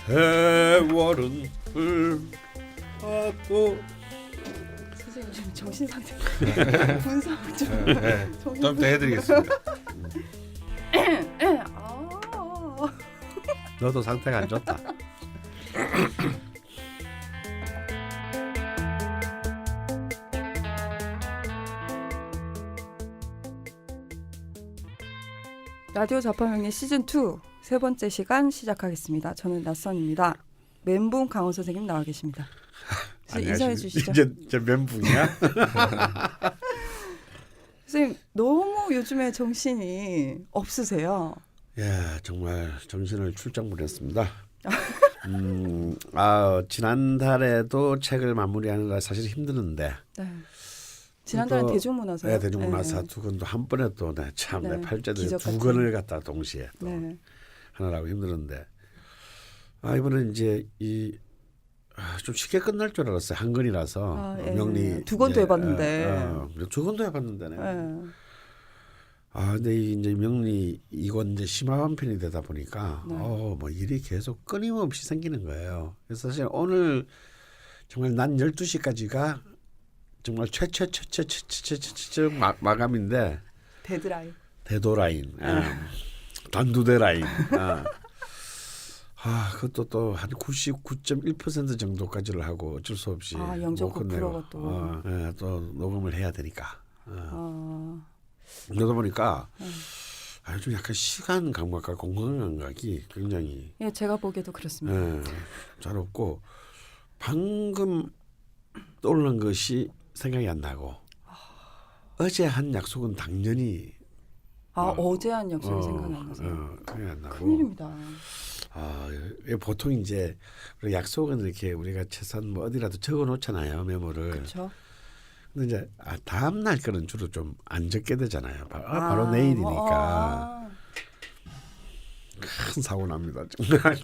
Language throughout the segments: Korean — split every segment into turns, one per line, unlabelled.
세월은 흘러도
선생님 지금 정신 상태 분석 좀
좀 더 해드리겠습니다. 너도 상태가 안 좋다.
라디오 자파명리 시즌 2 세 번째 시간 시작하겠습니다. 저는 낯선입니다. 멘붕 강원 선생님 나와 계십니다. 인사해 주시죠.
이제 멘붕이야?
선생님 너무 요즘에 정신이 없으세요.
예, 정말 정신을 출정부렸습니다. 지난달에도 책을 마무리하느라 사실 힘드는데.
네. 지난달에 대중문화사.
네, 대중문화사 두 권도 한 번에 또 참 내 팔자들 두 권을 갖다 동시에 또 하느라고 힘들었는데 이번엔 이제 좀 쉽게 끝날 줄 알았어요. 한 권이라서 명리
두 권도 해봤는데
두 권도 해봤는데네. 근데 이제 명리 이권 이제 심화한 편이 되다 보니까 뭐 일이 계속 끊임없이 생기는 거예요. 그래서 사실 오늘 정말 낮 12시까지가 정말 최 마감인데 데드라인 단두데라인 그것도 또 한 99.1% 정도까지를 하고 어쩔 수 없이
0.9%가
또 녹음을 해야 되니까 그러다 보니까 좀 약간 시간 감각과 공간 감각이 굉장히
제가 보기에도 그렇습니다.
잘 없고 방금 떠오르는 것이 생각이 안 나고 어제 한 약속은 당연히
어제 한 약속이 생각이 안 나서
생각이 안 나고
큰일입니다.
보통 이제 약속은 이렇게 우리가 최소한 뭐 어디라도 적어 놓잖아요, 메모를.
그렇죠.
근데 이제 다음 날 거는 주로 좀 안 적게 되잖아요. 바로 내일이니까 큰 사고 납니다. 정말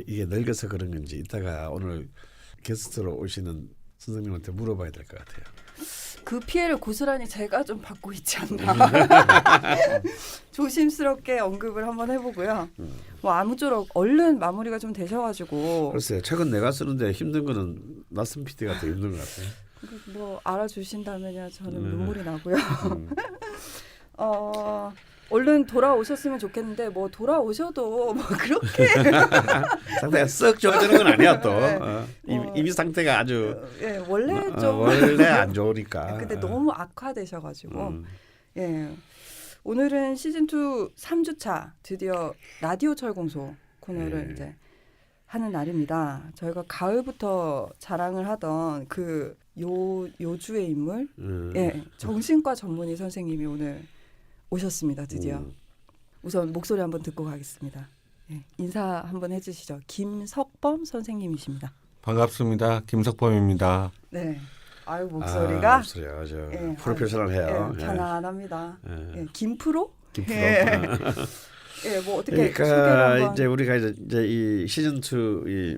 이게 늙어서 그런 건지 이따가 오늘 게스트로 오시는 선생님한테 물어봐야 될 것 같아요.
그 피해를 고스란히 제가 좀 받고 있지 않나. 조심스럽게 언급을 한번 해보고요. 뭐 아무쪼록 얼른 마무리가 좀 되셔가지고.
글쎄요. 최근 내가 쓰는데 힘든 거는 낯선 PD가 더 힘든 것 같아요.
뭐 알아주신다면야 저는 눈물이 나고요. 얼른 돌아오셨으면 좋겠는데 뭐 돌아오셔도 뭐 그렇게
상태가 썩 좋아지는 건 아니야 또. 이미 상태가 아주
원래 좀
원래 안 좋으니까.
근데 너무 악화되셔가지고 오늘은 시즌 2 3주차 드디어 라디오 철공소 코너를 이제 하는 날입니다. 저희가 가을부터 자랑을 하던 그 요주의 인물, 정신과 전문의 선생님이 오늘 오셨습니다. 드디어. 우선 목소리 한번 듣고 가겠습니다. 인사 한번 해주시죠. 김석범 선생님이십니다.
반갑습니다. 김석범입니다.
네. 목소리가
목소리가 아주 프로페셔널해요.
편안합니다. 김프로?
김프로.
뭐 어떻게
그러니까 이제 우리가 이제 이 시즌 2 이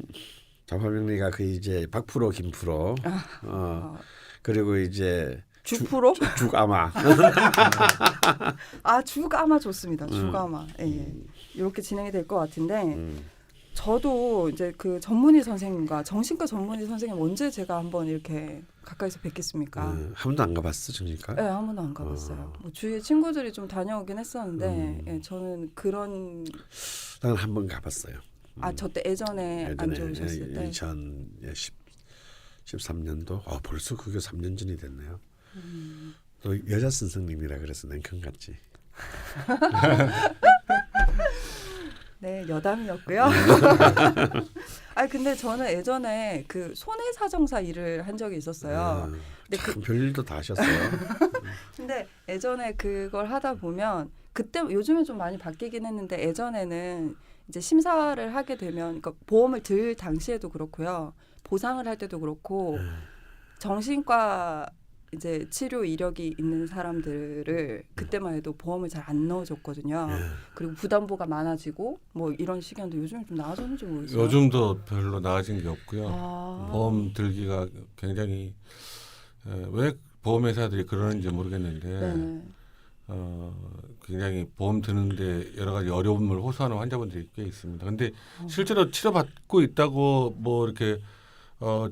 자파명리가 그 이제 박프로, 김프로, 그리고 이제
죽프로?
죽아마.
죽아마 좋습니다. 죽아마. 이렇게 진행이 될 것 같은데 저도 이제 그 전문의 선생님과 정신과 전문의 선생님 언제 제가 한번 이렇게 가까이서 뵙겠습니까?
한 번도 안 가봤어, 정신과?
네, 한 번도 안 가봤어요. 뭐 주위에 친구들이 좀 다녀오긴 했었는데 저는 그런
나는 한 번 가봤어요.
저 때 예전에 안 좋으셨을 때
2013년도 벌써 그게 3년 전이 됐네요. 또 여자 선생님이라 그래서 냉큼 같지.
네, 여담이었고요. 근데 저는 예전에 그 손해사정사 일을 한 적이 있었어요. 근데
참 별일도 다 하셨어요.
근데 예전에 그걸 하다 보면 그때 요즘은 좀 많이 바뀌긴 했는데 예전에는 이제 심사를 하게 되면 그러니까 보험을 들 당시에도 그렇고요. 보상을 할 때도 그렇고 정신과 이제 치료 이력이 있는 사람들을 그때만 해도 보험을 잘 안 넣어줬거든요. 그리고 부담보가 많아지고 뭐 이런 시기인데 요즘 좀 나아졌는지 모르겠어요.
요즘도 별로 나아진 게 없고요. 보험 들기가 굉장히 왜 보험회사들이 그러는지 모르겠는데 굉장히 보험 드는데 여러 가지 어려움을 호소하는 환자분들이 꽤 있습니다. 근데 실제로 치료받고 있다고 뭐 이렇게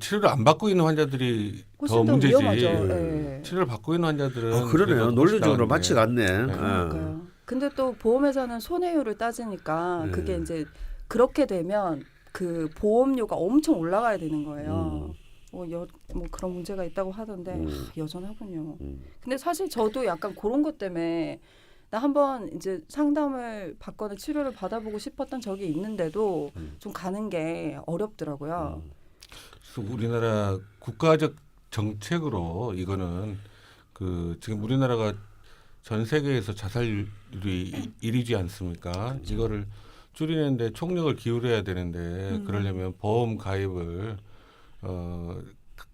치료를 안 받고 있는 환자들이 더
훨씬 더
문제지.
위험하죠. 네.
치료를 받고 있는 환자들은
그러네요. 논리적으로
나은데.
맞지가 않네.
그러니까요. 근데 또 보험회사는 손해율을 따지니까 그게 이제 그렇게 되면 그 보험료가 엄청 올라가야 되는 거예요. 뭐 그런 문제가 있다고 하던데 여전하군요. 근데 사실 저도 약간 그런 것 때문에 나 한번 이제 상담을 받거나 치료를 받아보고 싶었던 적이 있는데도 좀 가는 게 어렵더라고요.
그래서 우리나라 국가적 정책으로 이거는 지금 우리나라가 전 세계에서 자살률이 1위지 않습니까? 이거를 줄이는데 총력을 기울여야 되는데 그러려면 보험 가입을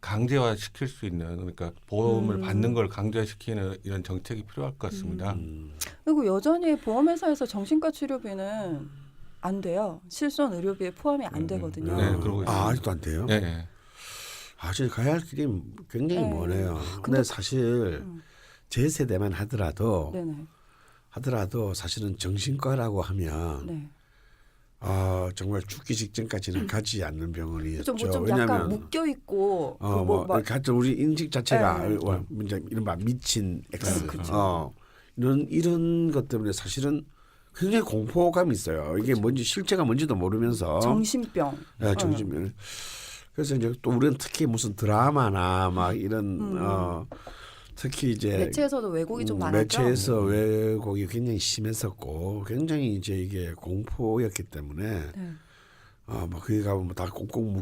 강제화 시킬 수 있는 그러니까 보험을 받는 걸 강제화시키는 이런 정책이 필요할 것 같습니다.
그리고 여전히 보험회사에서 정신과 치료비는 안 돼요. 실손 의료비에 포함이 안 되거든요.
네, 그러고 있습니다.
아직도 안 돼요?
네.
아직 가야 할 길이 굉장히
네.
머네요. 근데 사실 제 세대만 하더라도 사실은 정신과라고 하면
네.
정말 죽기 직전까지는 가지 않는 병원이었죠.
좀 약간 묶여 있고
같은 우리 인식 자체가
네.
이제 이른바 미친 X
그렇죠.
이런 것 때문에 사실은 굉장히 공포감이 있어요. 이게 뭔지 실체가 뭔지도 모르면서
정신병.
네, 정신병. 그래서 이제 또 우리는 특히 무슨 드라마나 막 이런 특히 이제
매체에서도 왜곡이 좀 많았죠.
매체에서 왜곡이 굉장히 심했었고 굉장히 이제 이게 공포였기 때문에
네.
뭐 거기 가면 뭐 다 꽁꽁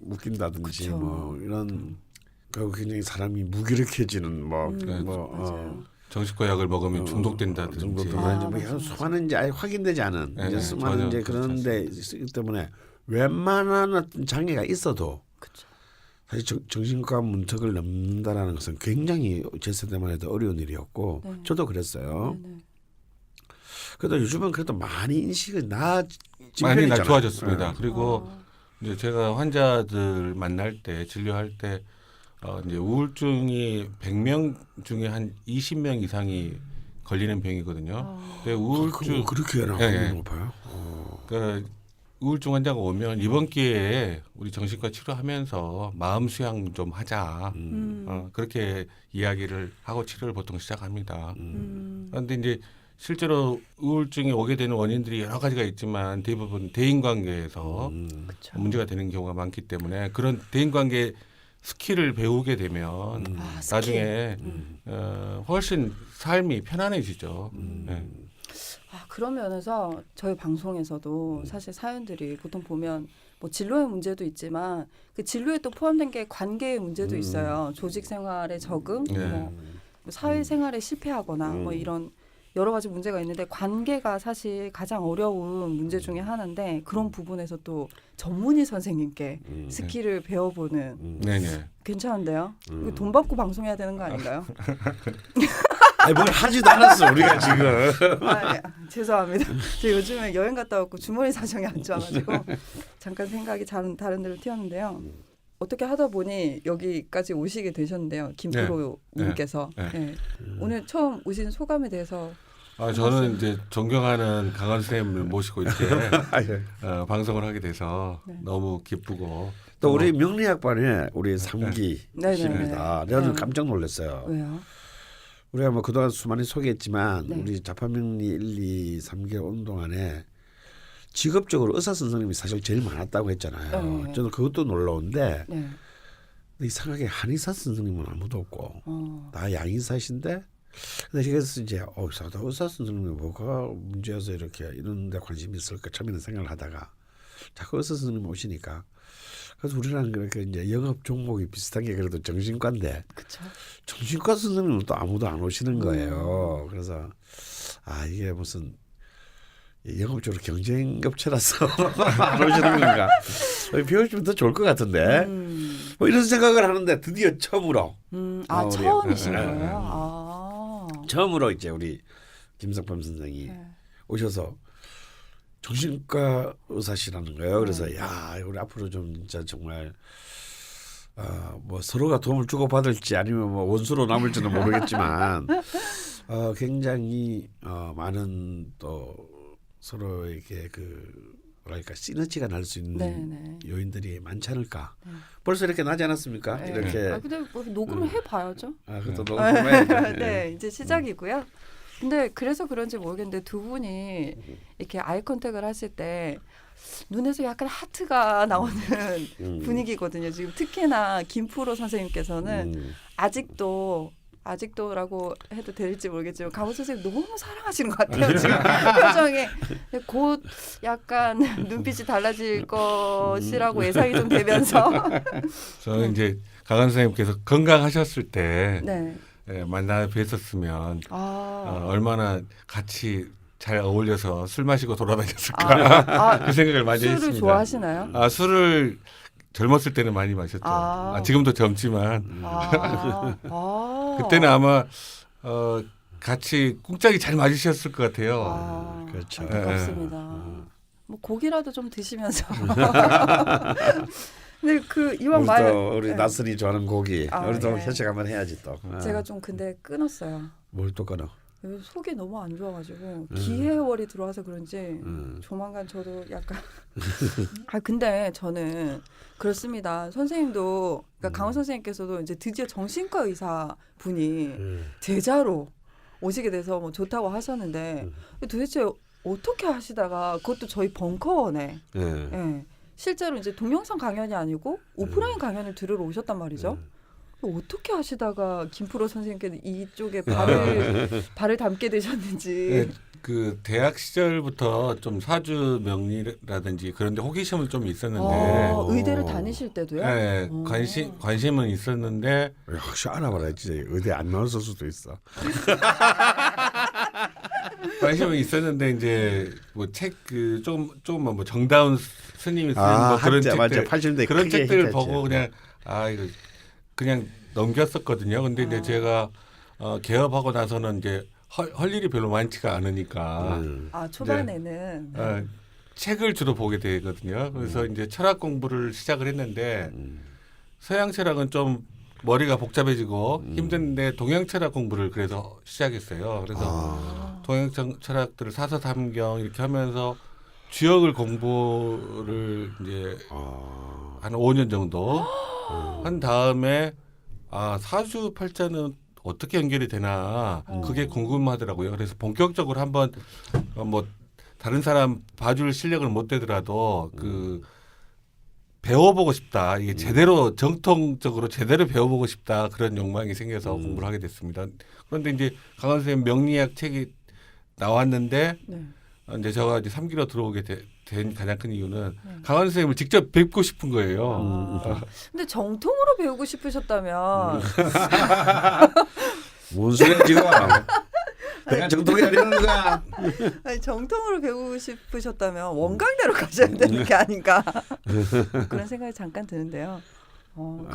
묶인다든지
그쵸.
뭐 이런 그리고 굉장히 사람이 무기력해지는
맞아요.
정신과 약을 먹으면 중독된다든지.
뭐 수많은 이제 아예 확인되지 않은
네,
이제 수많은 이제 그런데 있기 때문에 웬만한 어떤 장애가 있어도
그쵸.
사실 정신과 문턱을 넘는다라는 것은 굉장히 제 세대만 해도 어려운 일이었고
네.
저도 그랬어요.
네.
그래도 요즘은 그래도 많이 인식이 나아진
많이
편이잖아요.
좋아졌습니다.
네.
그리고 이제 제가 환자들 만날 때 진료할 때 이제 우울증이 100명 중에 한 20명 이상이 걸리는 병이거든요. 근데 우울증
그렇게 높아요?
그러니까 우울증 환자가 오면 이번 기회에 우리 정신과 치료하면서 마음 수양 좀 하자. 그렇게 이야기를 하고 치료를 보통 시작합니다. 그런데 이제 실제로 우울증이 오게 되는 원인들이 여러 가지가 있지만 대부분 대인관계에서 문제가 되는 경우가 많기 때문에 그런 대인관계 스킬을 배우게 되면 나중에 훨씬 삶이 편안해지죠. 네.
그런 면에서 저희 방송에서도 사실 사연들이 보통 보면 뭐 진로의 문제도 있지만 그 진로에 또 포함된 게 관계의 문제도 있어요. 조직 생활에 적응, 뭐 사회 생활에 실패하거나 뭐 이런 여러 가지 문제가 있는데 관계가 사실 가장 어려운 문제 중에 하나인데 그런 부분에서 또 전문의 선생님께 스킬을 배워보는
네네.
괜찮은데요? 이거 돈 받고 방송해야 되는 거 아닌가요?
아니 뭘 하지도 않았어 우리가 지금.
죄송합니다. 저 요즘에 여행 갔다 왔고 주머니 사정이 안 좋아가지고 잠깐 생각이 다른 데로 튀었는데요. 어떻게 하다 보니 여기까지 오시게 되셨는데요. 김프로님께서 네. 오늘 처음 오신 소감에 대해서
저는 이제 존경하는 강원 선생님을 모시고 이렇게 방송을 하게 돼서 너무 기쁘고
또 우리 명리학반에 우리 3기십니다. 저는 깜짝 놀랐어요.
왜요?
우리가 뭐 그동안 수많이 소개했지만 우리 자파명리 1, 2, 3개 운동안에 직업적으로 의사 선생님이 사실 제일 많았다고 했잖아요. 저는 그것도 놀라운데 이상하게 한의사 선생님은 아무도 없고 다 양의사신데 근데 그래서 이제 의사 선생님이 뭐가 문제여서 이렇게 이런 데 관심이 있을까 처음에는 생각을 하다가 자꾸 의사 선생님 오시니까 그래서 우리랑 그렇게 이제 영업 종목이 비슷한 게 그래도 정신과인데
그쵸.
정신과 선생님은 또 아무도 안 오시는 거예요. 그래서 이게 무슨 영업적으로 경쟁업체라서 안 오시는 건가? 배워주면 더 좋을 것 같은데 뭐 이런 생각을 하는데 드디어 처음으로
처음이신 거예요?
처음으로 이제 우리 김성범 선생이 오셔서 정신과 의사시라는 거예요. 그래서 야 우리 앞으로 좀 진짜 정말 뭐 서로가 도움을 주고 받을지 아니면 뭐 원수로 남을지는 모르겠지만 굉장히 많은 또 서로에게 그 뭐랄까 시너지가 날 수 있는
네네.
요인들이 많지 않을까. 벌써 이렇게 나지 않았습니까?
네.
이렇게.
근데 뭐 녹음을 해봐야죠.
그것도 녹음해야죠.
네, 이제 시작이고요. 근데 그래서 그런지 모르겠는데 두 분이 이렇게 아이 컨택을 하실 때 눈에서 약간 하트가 나오는 분위기거든요. 지금 특히나 김프로 선생님께서는 아직도라고 해도 될지 모르겠지만 강원 선생님 너무 사랑하시는 것 같아요. 지금 표정이 곧 약간 눈빛이 달라질 것이라고 예상이 좀 되면서
저는 이제 강원 선생님께서 건강하셨을 때
네.
만나 뵀었으면 얼마나 같이 잘 어울려서 술 마시고 돌아다녔을까 그 생각을 많이
술을
했습니다.
술을 좋아하시나요?
술을 젊었을 때는 많이 마셨죠. 지금도 젊지만 그때는 아마 같이 꿍짝이 잘 맞으셨을 것 같아요.
그렇죠.
안타깝습니다. 뭐 고기라도 좀 드시면서. 근데 그 이왕
우리 나슬이 좋아하는 고기. 우리도
예.
회식 한번 해야지 또.
제가 좀 근데 끊었어요.
뭘 또 끊어?
속이 너무 안 좋아가지고 기해월이 들어와서 그런지 조만간 저도 약간 근데 저는 그렇습니다. 선생님도 그러니까 강원 선생님께서도 이제 드디어 정신과 의사 분이 제자로 오시게 돼서 뭐 좋다고 하셨는데 도대체 어떻게 하시다가 그것도 저희 벙커원에 예. 실제로 이제 동영상 강연이 아니고 오프라인 강연을 들으러 오셨단 말이죠. 어떻게 하시다가 김프로 선생님께서 이쪽에 발을 담게 되셨는지.
그 대학 시절부터 좀 사주 명리라든지 그런데 호기심은 좀 있었는데
의대를 다니실 때도요?
네, 관심은 있었는데
역시 알아봐야지. 의대 안 나왔을 수도 있어.
관심은 있었는데 이제 뭐 책 그 조금만 뭐 정다운 스님이 쓴 뭐 그런 책들
맞아. 80년대
그런 책들을 보고 그냥 이거 그냥 넘겼었거든요. 근데 이제 제가 개업하고 나서는 이제 할 일이 별로 많지가 않으니까
초반에는
책을 주로 보게 되거든요. 그래서 이제 철학 공부를 시작을 했는데 서양 철학은 좀 머리가 복잡해지고 힘든데 동양 철학 공부를 그래서 시작했어요. 그래서 동양 철학들을 사서삼경 이렇게 하면서 주역을 공부를 이제 한 5년 정도 한 다음에 사주팔자는 어떻게 연결이 되나 그게 궁금하더라고요. 그래서 본격적으로 한번 뭐 다른 사람 봐줄 실력을 못 되더라도 그 배워보고 싶다. 이게 제대로 정통적으로 제대로 배워보고 싶다. 그런 욕망이 생겨서 공부를 하게 됐습니다. 그런데 이제 강원 선생님 명리학 책이 나왔는데 이제 제가 이제 3기로 들어오게 된 가장 큰 이유는 강원 선생님을 직접 뵙고 싶은 거예요.
근데 정통으로 배우고 싶으셨다면
뭔 소리야 지금? 내가 정통이 아니는 거야.
아니, 정통으로 배우고 싶으셨다면 원광대로 가셔야 되는 게 아닌가 그런 생각이 잠깐 드는데요.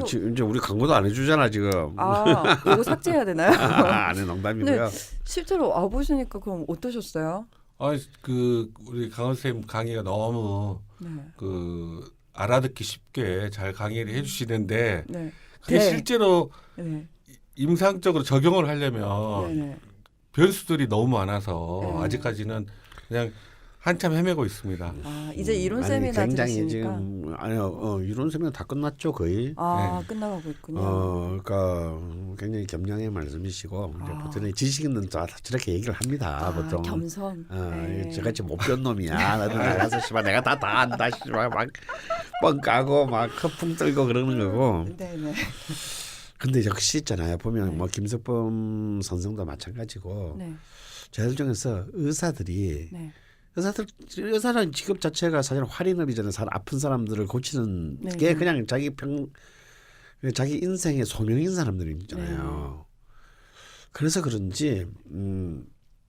지금 이제 우리 광고도 안 해주잖아 지금.
이거 삭제해야 되나요?
아니 농담이고요.
실제로 와보시니까 그럼 어떠셨어요?
그 우리 강원 선생님 강의가 너무 그 알아듣기 쉽게 잘 강의를 해주시는데 그게 실제로 임상적으로 적용을 하려면 변수들이 너무 많아서 아직까지는 그냥 한참 헤매고 있습니다.
이제 이론 세미나
굉장히
들으시니까.
지금 이론 세미나 다 끝났죠 거의.
끝나가고 있군요.
그러니까 굉장히 겸양의 말씀이시고 이제 보통 지식 있는 자 저렇게 얘기를 합니다. 보통.
겸손.
저같이 못 배운 놈이야. 나도 나가서 씨발 내가 다 안다 씨발 막 뻥 까고 막 커풍 떨고 그러는 거고.
네네.
근데 역시 있잖아요. 보면 뭐 김석범 선생도 마찬가지고 저희들 중에서 의사들이 의사는 직업 자체가 사실 할인업이잖아요. 아픈 사람들을 고치는 게 그냥 자기 인생의 소명인 사람들이잖아요. 그래서 그런지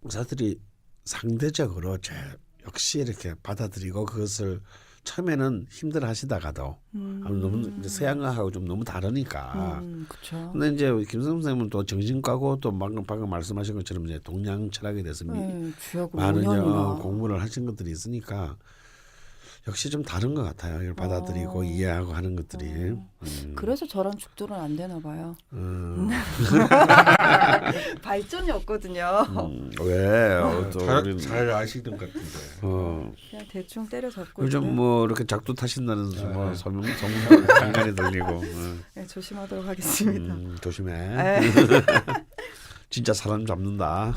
의사들이 상대적으로 역시 이렇게 받아들이고 그것을 처음에는 힘들어하시다가도 너무 이제 서양화하고 좀 너무 다르니까.
그렇죠.
근데 이제 김성 선생님은 또 정신과고 또 방금 말씀하신 것처럼 이제 동양 철학에 대해서 많은 공부를 하신 것들이 있으니까 역시 좀 다른 것 같아요. 이걸 받아들이고 이해하고 하는 것들이.
그래서 저런 죽돌은 안 되나 봐요. 발전이 없거든요.
왜?
잘 아시는 것 같은데.
그냥 대충 때려잡고
요즘
있고요.
뭐 이렇게 작두 타신다는 뭐 소문 간간히 들리고.
네, 조심하도록 하겠습니다.
조심해.
네.
진짜 사람 잡는다.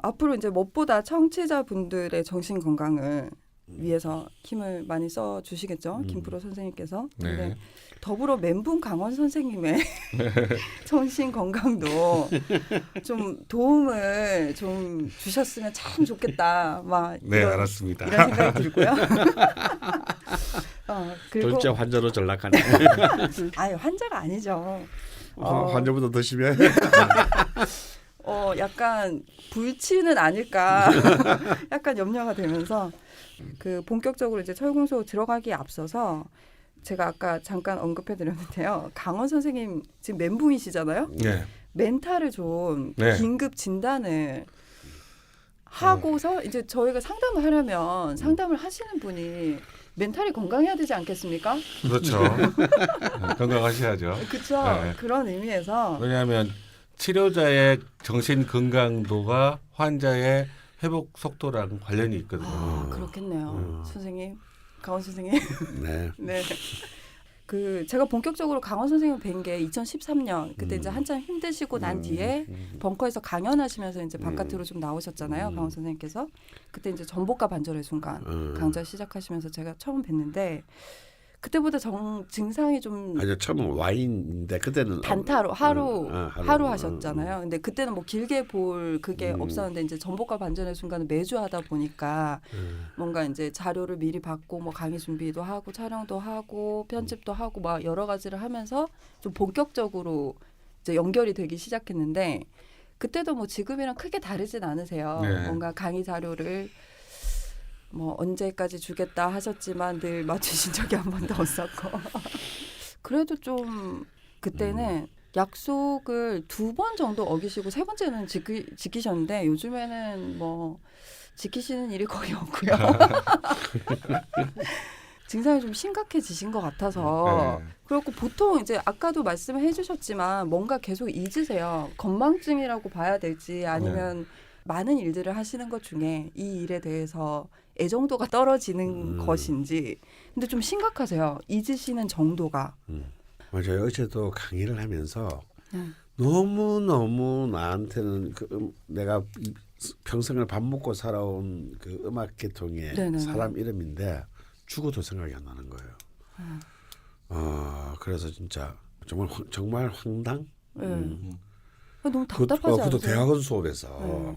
앞으로 이제 무엇보다 청취자분들의 정신 건강을 위해서 힘을 많이 써 주시겠죠, 김프로 선생님께서.
네.
근데 더불어 멘붕 강원 선생님의 정신 건강도 좀 도움을 좀 주셨으면 참 좋겠다. 막
네,
이런,
알았습니다.
이런 생각이 들고요. 그리고
둘째 환자로 전락하네.
아유, 환자가 아니죠.
환자보다 더 심해.
약간 불치는 아닐까 약간 염려가 되면서 그 본격적으로 이제 철공소 들어가기에 앞서서 제가 아까 잠깐 언급해드렸는데요. 강원 선생님 지금 멘붕이시잖아요.
네.
멘탈을 좀
네.
긴급 진단을 하고서 이제 저희가 상담을 하려면 상담을 하시는 분이 멘탈이 건강해야 되지 않겠습니까?
그렇죠. 건강하셔야죠.
그렇죠.
네.
그런 의미에서
왜냐하면 치료자의 정신 건강도가 환자의 회복 속도랑 관련이 있거든요.
그렇겠네요. 선생님, 강원 선생님.
네.
네. 그 제가 본격적으로 강원 선생님 뵌 게 2013년 그때 이제 한참 힘드시고 난 뒤에 벙커에서 강연하시면서 이제 바깥으로 좀 나오셨잖아요. 강원 선생님께서 그때 이제 전복과 반절의 순간 강좌 시작하시면서 제가 처음 뵀는데 그때보다 증상이 좀
아니 처음은 와인인데 그때는
단타로 하루
하루
하셨잖아요. 근데 그때는 뭐 길게 볼 그게 없었는데 이제 전복과 반전의 순간을 매주 하다 보니까 뭔가 이제 자료를 미리 받고 뭐 강의 준비도 하고 촬영도 하고 편집도 하고 막 여러 가지를 하면서 좀 본격적으로 이제 연결이 되기 시작했는데 그때도 뭐 지금이랑 크게 다르진 않으세요.
네.
뭔가 강의 자료를 뭐 언제까지 주겠다 하셨지만 늘 맞추신 적이 한 번도 없었고 그래도 좀 그때는 약속을 2번 정도 어기시고 3번째는 지키셨는데 요즘에는 뭐 지키시는 일이 거의 없고요. 증상이 좀 심각해지신 것 같아서 그렇고 보통 이제 아까도 말씀을 해주셨지만 뭔가 계속 잊으세요. 건망증이라고 봐야 될지 아니면 많은 일들을 하시는 것 중에 이 일에 대해서 애정도가 떨어지는 것인지 근데 좀 심각하세요. 잊으시는 정도가.
맞아요. 어제도 강의를 하면서 너무 나한테는 내가 평생을 밥 먹고 살아온 그 음악 계통의
네네네.
사람 이름인데 죽어도 생각이 안 나는 거예요. 그래서 진짜 정말 황당.
너무 답답하지 않으세요?
그것도 대학원 수업에서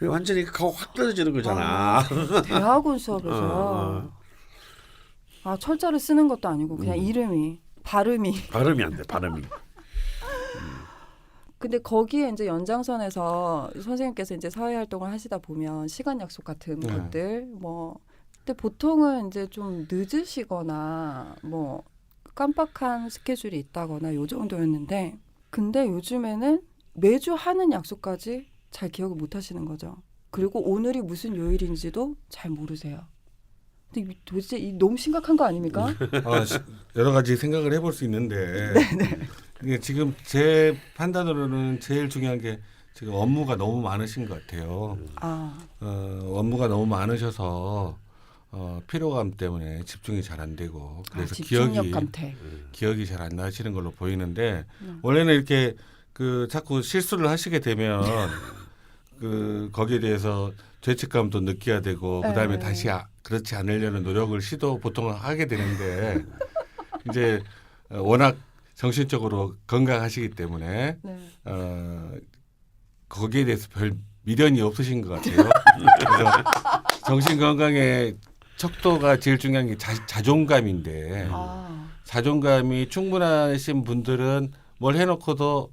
완전히 확 떨어지는 거잖아.
대학원 수업에서요. 철자를 쓰는 것도 아니고 그냥 이름이 발음이
안 돼. 발음이.
근데 거기에 이제 연장선에서 선생님께서 이제 사회 활동을 하시다 보면 시간 약속 같은 것들 뭐 근데 보통은 이제 좀 늦으시거나 뭐 깜빡한 스케줄이 있다거나 요 정도였는데 근데 요즘에는 매주 하는 약속까지 잘 기억을 못 하시는 거죠. 그리고 오늘이 무슨 요일인지도 잘 모르세요. 근데 도대체 너무 심각한 거 아닙니까?
여러 가지 생각을 해볼 수 있는데 이게 지금 제 판단으로는 제일 중요한 게 지금 업무가 너무 많으신 것 같아요. 업무가 너무 많으셔서 피로감 때문에 집중이 잘 안 되고 그래서
집중력 감퇴.
기억이 잘 안 나시는 걸로 보이는데 원래는 이렇게 그 자꾸 실수를 하시게 되면 그 거기에 대해서 죄책감도 느껴야 되고 그다음에 다시 그렇지 않으려는 노력을 보통 하게 되는데 이제 워낙 정신적으로 건강하시기 때문에 거기에 대해서 별 미련이 없으신 것 같아요. 그래서 정신 건강의 척도가 제일 중요한 게 자존감인데 자존감이 충분하신 분들은 뭘 해놓고도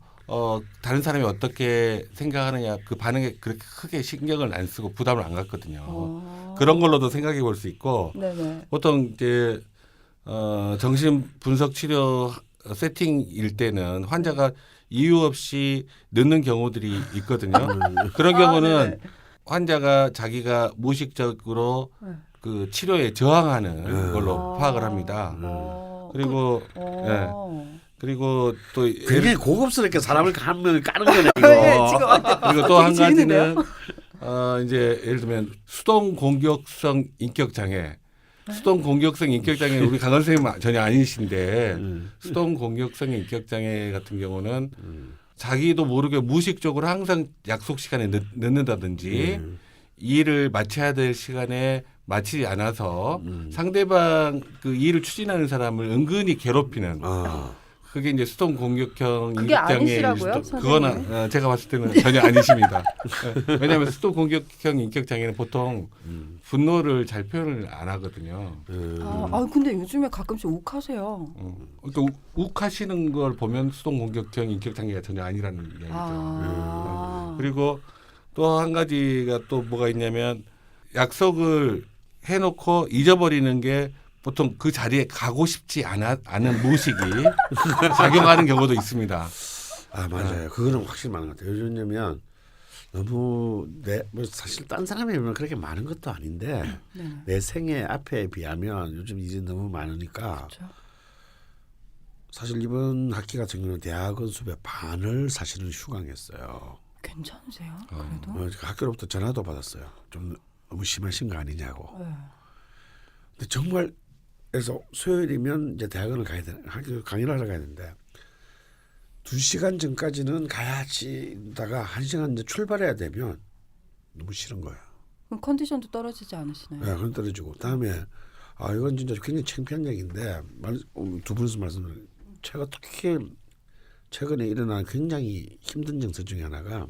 다른 사람이 어떻게 생각하느냐 그 반응에 그렇게 크게 신경을 안 쓰고 부담을 안 갖거든요. 그런 걸로도 생각해 볼 수 있고 보통 이제 정신 분석 치료 세팅일 때는 환자가 이유 없이 늦는 경우들이 있거든요. 그런 경우는
네.
환자가 자기가 무의식적으로 그 치료에 저항하는 걸로 파악을 합니다. 그리고 그리고 또
굉장히 고급스럽게 사람을 한 명을 까는 거네 이거.
네, 지금
그리고 또 한
되게 재밌는데요?
가지는 이제 예를 들면 수동 공격성 인격 장애. 수동 공격성 인격 장애 우리 강원 선생님 전혀 아니신데 수동 공격성 인격 장애 같은 경우는 자기도 모르게 무의식적으로 항상 약속 시간에 늦는다든지 이 일을 마쳐야 될 시간에 마치지 않아서 상대방 그 일을 추진하는 사람을 은근히 괴롭히는 그게 이제 수동 공격형
그게
인격장애.
아니시라고요,
그거는 제가 봤을 때는 전혀 아니십니다. 왜냐하면 수동 공격형 인격장애는 보통 분노를 잘 표현을 안 하거든요.
근데 요즘에 가끔씩 욱하세요.
그러니까 욱하시는 걸 보면 수동 공격형 인격장애가 전혀 아니라는 얘기죠. 그리고 또 한 가지가 또 뭐가 있냐면 약속을 해놓고 잊어버리는 게 보통 그 자리에 가고 싶지 않은 무의식이 작용하는 경우도 있습니다.
맞아요. 그거는 확실히 많은 것 같아요. 요즘이면 너무 뭐 사실 딴 사람이 보면 그렇게 많은 것도 아닌데 내 생애 앞에 비하면 요즘 이제 너무 많으니까
그렇죠.
사실 이번 학기 같은 경우는 대학원 수업의 반을 사실은 휴강했어요.
괜찮으세요? 그래도?
학교로부터 전화도 받았어요. 좀 너무 심하신 거 아니냐고.
네.
근데 정말 그래서 수요일이면 이제 대학원을 가야 되는 학교 강의를 하러 가야 되는데 2시간 전까지는 가야지다가 1시간 이제 출발해야 되면 너무 싫은 거예요.
그럼 컨디션도 떨어지지 않으시나요?
네, 그건 떨어지고 다음에 이건 진짜 굉장히 창피한 얘기인데 두 분이서 말씀을 제가 특히 최근에 일어난 굉장히 힘든 정서 중에 하나가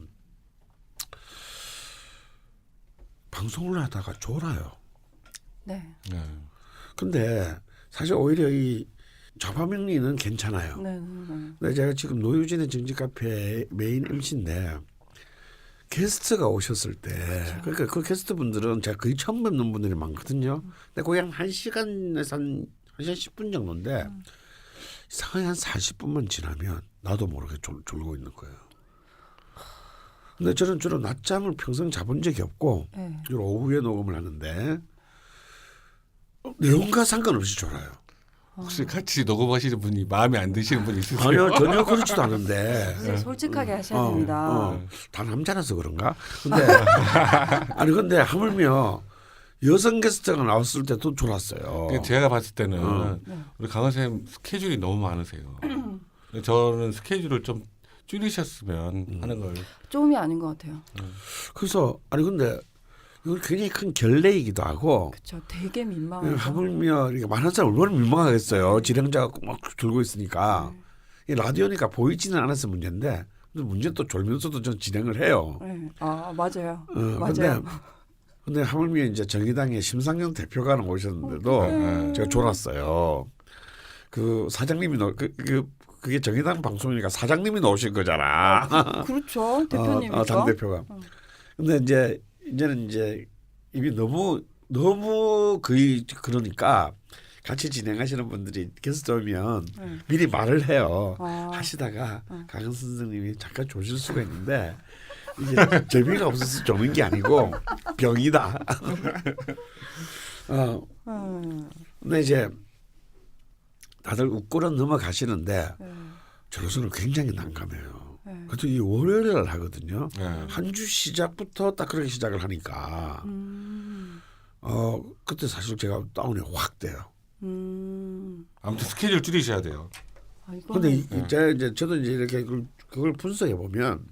방송을 하다가 졸아요.
네.
근데 사실 오히려 이 좌파명리는 괜찮아요.
네.
근데 제가 지금 노유진의 정치 카페 메인 MC인데 게스트가 오셨을 때 그러니까 그 게스트 분들은 제가 거의 처음 뵙는 분들이 많거든요. 근데 거의 한 1시간에서 한 1시간 10분 정도인데 이상하게 한 40분만 지나면 나도 모르게 졸고 있는 거예요. 근데 저는 주로 낮잠을 평생 자본 적이 없고 주로 오후에 녹음을 하는데 내용과 상관없이 졸아요.
혹시 같이 녹음하시는 분이 마음에 안 드시는 분이 있으세요?
아니요, 전혀 그렇지도 않은데.
이제 솔직하게 하셔야 됩니다.
다 남자라서 그런가? 근데 아니 근데 하물며 여성 게스트가 나왔을 때도 졸았어요.
제가 봤을 때는 우리 강원 선생님 스케줄이 너무 많으세요. 저는 스케줄을 좀 줄이셨으면 하는 걸.
좀이 아닌 것 같아요.
그래서 아니 근데 이건 굉장히 큰 결례이기도 하고.
그렇죠. 되게 민망해요.
하물며 이렇게 많은 사람 얼마나 민망하겠어요. 진행자가 막 들고 있으니까. 이 라디오니까 보이지는 않아서 문제인데 문제는 또 졸면서도 전 진행을 해요.
네. 맞아요.
맞아요. 근데 하물며 이제 정의당의 심상정 대표가 오셨는데도 제가 졸았어요. 그 사장님이 그게 정의당 방송이니까 사장님이 나오신 거잖아.
그렇죠. 대표님이죠.
당 대표가. 근데 이제는 이제 입이 너무 거의 그러니까 같이 진행하시는 분들이 게스트 오면 미리 말을 해요. 하시다가 강은 선생님이 잠깐 조실 수가 있는데 이게 재미가 없어서 조는 게 아니고 병이다. 근데 이제 다들 웃고는 넘어가시는데 저로서는 굉장히 난감해요. 그래도 이 월요일을 하거든요. 한 주 시작부터 딱 그렇게 시작을 하니까 그때 사실 제가 다운이 확 돼요.
아무튼 스케줄 줄이셔야 돼요.
근데 이제 저도 이제 이렇게 그걸 분석해 보면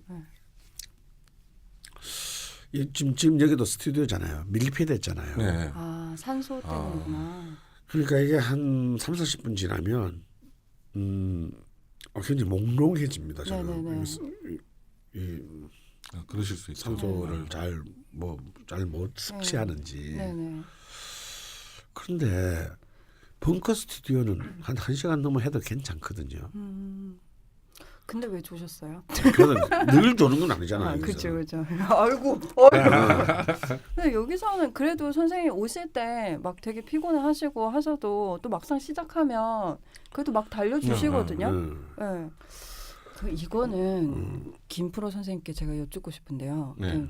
지금 여기도 스튜디오잖아요. 밀폐됐잖아요.
네.
산소 때문이구나.
그러니까 이게 한 30-40분 지나면 굉장히 몽롱해집니다. 저는
그러실 수 있죠.
산소를 잘 못 섭취하는지. 그런데 벙커 스튜디오는 한 1시간 넘어 해도 괜찮거든요.
근데 왜 조셨어요?
그래도 늘 조는 건 아니잖아요.
그렇죠. 아이고. 근데 여기서는 그래도 선생님 오실 때 막 되게 피곤해하시고 하셔도 또 막상 시작하면 그래도 막 달려주시거든요. 네. 이거는 김프로 선생님께 제가 여쭙고 싶은데요.
네.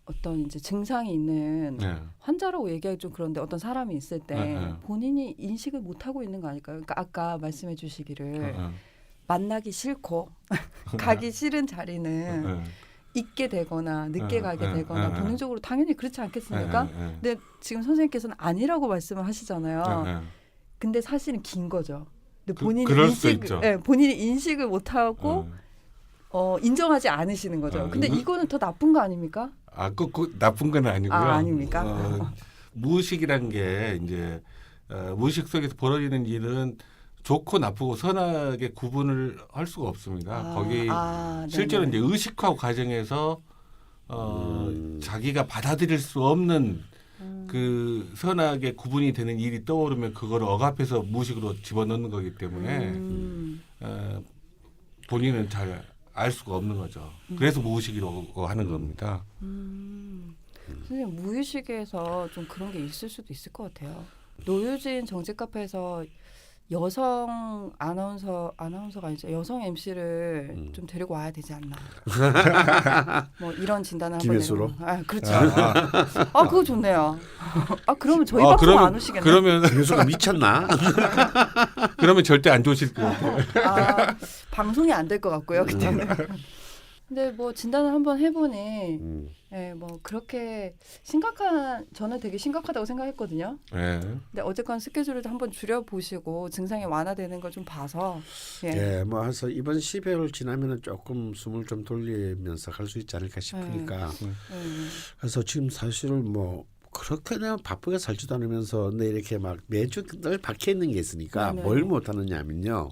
어떤 이제 증상이 있는
네.
환자라고 얘기하기 좀 그런데 어떤 사람이 있을 때
네.
본인이 인식을 못 하고 있는 거 아닐까요? 그러니까 아까 말씀해 주시기를
네.
만나기 싫고 가기 싫은 자리는
네.
있게 되거나 늦게 가게 되거나
네.
본능적으로 당연히 그렇지 않겠습니까?
네.
근데 지금 선생님께서는 아니라고 말씀을 하시잖아요.
네.
근데 사실은 긴 거죠. 근데
그럴 수 있죠.
본인이 인식을 못 하고
네.
인정하지 않으시는 거죠. 근데 이거는 더 나쁜 거 아닙니까?
그 나쁜 건 아니고요.
아닙니까?
무의식이란 게 이제 무의식 속에서 벌어지는 일은 좋고 나쁘고 선하게 구분을 할 수가 없습니다. 거기 실제로 이제 의식화 과정에서 자기가 받아들일 수 없는 그 선하게 구분이 되는 일이 떠오르면 그거를 억압해서 무의식으로 집어넣는 거기 때문에 본인은 잘 알 수가 없는 거죠. 그래서 무의식이라고 하는 겁니다.
선생님 무의식에서 좀 그런 게 있을 수도 있을 것 같아요. 노유진 정치 카페에서 여성 아나운서가 아니죠. 여성 MC를 좀 데리고 와야 되지 않나. 뭐 이런 진단을 한번
김혜수로?
그렇죠. 그거 좋네요. 그러면 저희 방송 안 오시겠네요.
그러면
김혜수가 미쳤나?
그러면 절대 안 좋으실 것 같아요.
방송이 안 될 것 같고요. 그때는. 근데 뭐 진단을 한번 해보니 뭐 그렇게 저는 되게 심각하다고 생각했거든요.
네.
근데 어쨌건 스케줄을 한번 줄여보시고 증상이 완화되는 걸 좀 봐서
뭐 해서 이번 12월 지나면은 조금 숨을 좀 돌리면서 갈 수 있지 않을까 싶으니까 그래서 지금 사실은 뭐 그렇게 내가 바쁘게 살지도 않으면서 내 이렇게 막 매주 늘 박혀 있는 게 있으니까 뭘 못 하느냐면요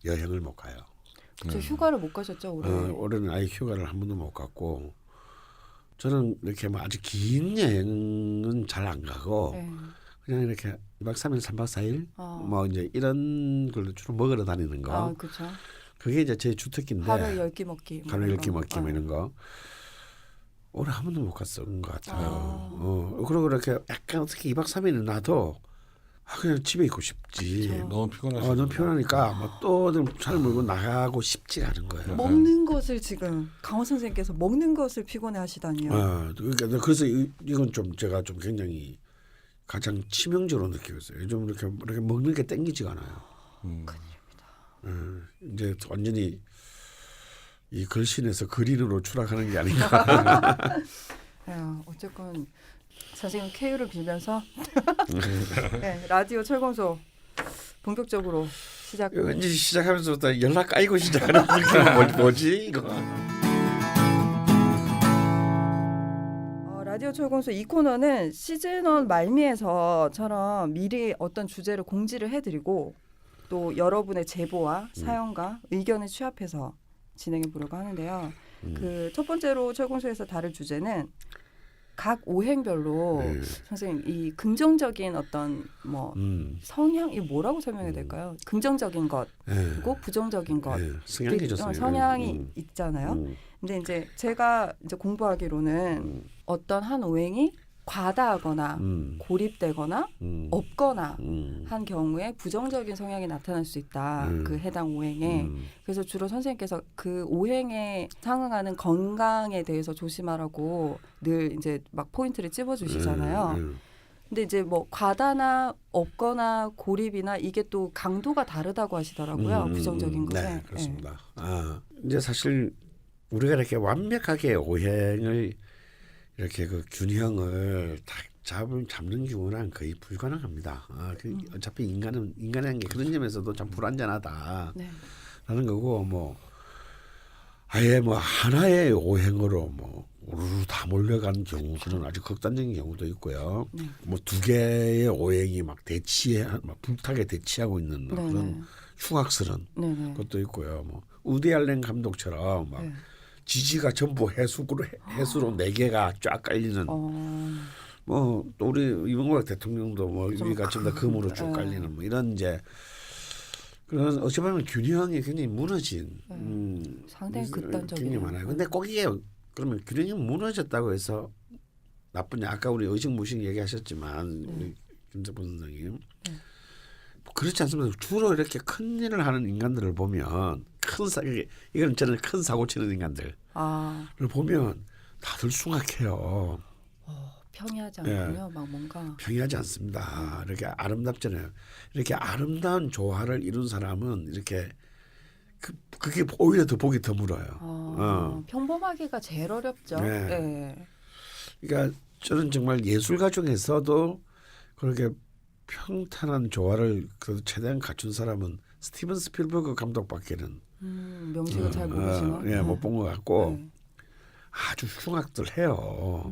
여행을 못 가요.
저 휴가를 못 가셨죠 올해?
올해는 아예 휴가를 한 번도 못 갔고 저는 이렇게 뭐 아주 긴 여행은 잘 안 가고 그냥 이렇게 2박 3일, 3박 4일 뭐 이제 이런 걸로 주로 먹으러 다니는 거.
그렇죠.
그게 이제 제 주특기인데.
하루 10끼 먹기.
하루 10끼 먹기 뭐 이런 거. 올해 한 번도 못 갔던 것 같아요. 그리고 이렇게 약간 어떻게 2박 3일은 나도 그냥 집에 있고 싶지.
그렇죠.
너무 피곤하시죠.
너무 피곤하니까 또 차를 몰고 나가고 싶지가 않은 거예요.
먹는 것을 지금 강원 선생님께서 먹는 것을 피곤해 하시다니요.
그러니까 그래서 이건 좀 제가 좀 굉장히 가장 치명적으로 느끼고 있어요. 요즘 이렇게 먹는 게 땡기지가 않아요.
큰일입니다.
이제 완전히 이 글신에서 그린으로 추락하는 게 아닌가.
어쨌건 선생님 쾌유를 빌면서 라디오 철검소 본격적으로 시작.
왠지 시작하면서부터 연락 까이고 시작하는 느낌은 뭐지 이거.
라디오 철검소 이 코너는 시즌1 말미에서처럼 미리 어떤 주제를 공지를 해드리고 또 여러분의 제보와 사연과 의견을 취합해서 진행해 보려고 하는데요. 그 첫 번째로 철공소에서 다룰 주제는 각 오행별로 선생님 이 긍정적인 어떤 뭐 성향이 뭐라고 설명해야 될까요? 긍정적인 것 그리고 부정적인 것
성향이 좋습니다.
성향이 있잖아요. 근데 이제 제가 이제 공부하기로는 어떤 한 오행이 과다하거나 고립되거나 없거나 한 경우에 부정적인 성향이 나타날 수 있다. 그 해당 오행에. 그래서 주로 선생님께서 그 오행에 상응하는 건강에 대해서 조심하라고 늘 이제 막 포인트를 찝어주시잖아요. 근데 이제 뭐 과다나 없거나 고립이나 이게 또 강도가 다르다고 하시더라고요. 부정적인 것에.
네, 그렇습니다. 이제 사실 우리가 이렇게 완벽하게 오행을 이렇게 그 균형을 딱 잡는 경우는 거의 불가능합니다. 어차피 인간이라는 게 그런 점에서도 참 불완전하다라는 거고 뭐 아예 뭐 하나의 오행으로 뭐 우르르 다 몰려간 경우 그런 아주 극단적인 경우도 있고요. 뭐 두 개의 오행이 막 불타게 대치하고 있는 뭐 그런 흉악스러운 것도 있고요. 뭐 우디 알렌 감독처럼 막 지지가 전부 해수로 4개가 쫙 깔리는 뭐 또 우리 이명박 대통령도 뭐 위가 전부 다 금으로 쭉 깔리는 뭐 이런 이제 그런 어찌 보면 균형이 굉장히 무너진
상당히 극단적이에요.
굉장히 많아요. 근데 꼭 이게 그러면 균형이 무너졌다고 해서 나쁘냐? 아까 우리 의식무식 얘기하셨지만 우리 김재범 선생님 그렇지 않습니다. 주로 이렇게 큰 일을 하는 인간들을 보면 이건 저는 큰 사고 치는 인간들을
아,
보면 다들 숭악해요.
평이하지 않군요. 막 뭔가
평이하지 않습니다. 이렇게 아름답잖아요. 이렇게 아름다운 조화를 이룬 사람은 이렇게 그게 오히려 더 보기 드물어요.
평범하기가 제일 어렵죠.
네.
네.
그러니까 저는 정말 예술가 중에서도 그렇게 평탄한 조화를 그래도 최대한 갖춘 사람은 스티븐 스필버그 감독밖에는
명식을 잘 모르시나?
못 본 것 같고
네.
아주 흉악들 해요.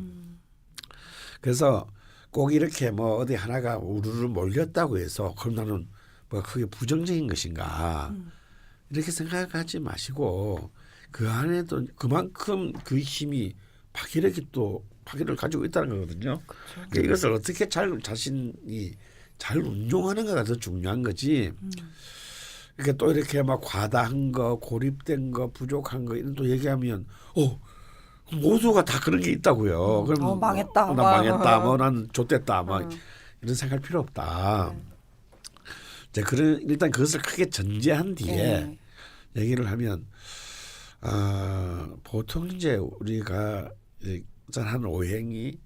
그래서 꼭 이렇게 뭐 어디 하나가 우르르 몰렸다고 해서 그럼 나는 뭐 그게 부정적인 것인가 이렇게 생각하지 마시고 그 안에도 그만큼 그 힘이 파괴를 가지고 있다는 거거든요. 그러니까 이것을 어떻게 자신이 잘 운용하는가가 더 중요한 거지. 그러니까 또 이렇게 막 과다한 거, 고립된 거, 부족한 거 이런 또 얘기하면 모두가 다 그런 게 있다고요. 그럼
망했다.
나 망했다. 뭐 난 좆됐다. 막 이런 생각할 필요 없다. 이제 일단 그것을 크게 전제한 뒤에 얘기를 하면 보통 이제 우리가 한 오행이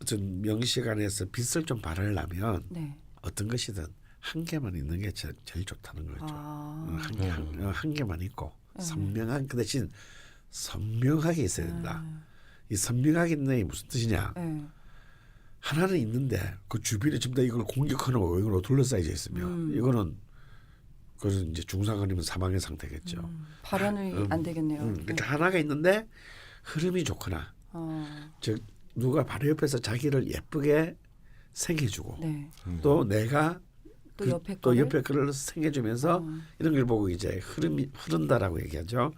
어떤 명식 안에서 빛을 좀 발하려면 어떤 것이든 한 개만 있는 게 제일 좋다는 거죠. 한 개만 있고 선명한 그 대신 선명하게 있어야 된다. 이 선명하게 있는 게 무슨 뜻이냐? 하나는 있는데 그 주변에 전부 다 이걸 공격하는 오행으로 둘러싸여져 있으면 이거는 그것은 이제 중상 아니면 사망의 상태겠죠.
발현이 안 되겠네요.
그러니까 하나가 있는데 흐름이 좋거나 즉 누가 바로 옆에서 자기를 예쁘게 생겨주고 또 내가 또 옆에 그를 생겨주면서 이런 걸 보고 이제 흐름이 흐른다라고 얘기하죠.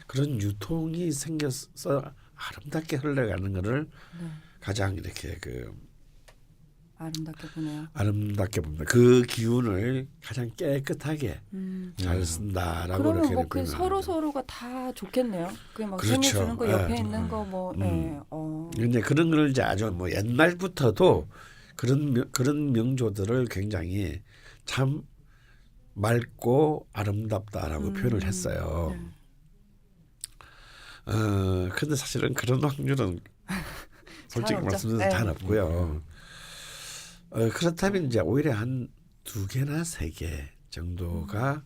그런 유통이 생겨서 아름답게 흘러가는 거를 가장 이렇게
아름답게 보네요.
아름답게 봅니다. 그 기운을 가장 깨끗하게 잘 쓴다라고
그러면
이렇게
뭐 서로 서로가 다 좋겠네요. 그냥 막
그렇죠.
생겨주는 거 옆에 있는 거 뭐.
이제 그런 걸 이제 아주 뭐 옛날부터도 그런 명조들을 굉장히 참 맑고 아름답다라고 표현을 했어요. 근데 사실은 그런 확률은 솔직히 말씀드려서 잘 없고요. 그렇다면 이제 오히려 한 2개나 3개 정도가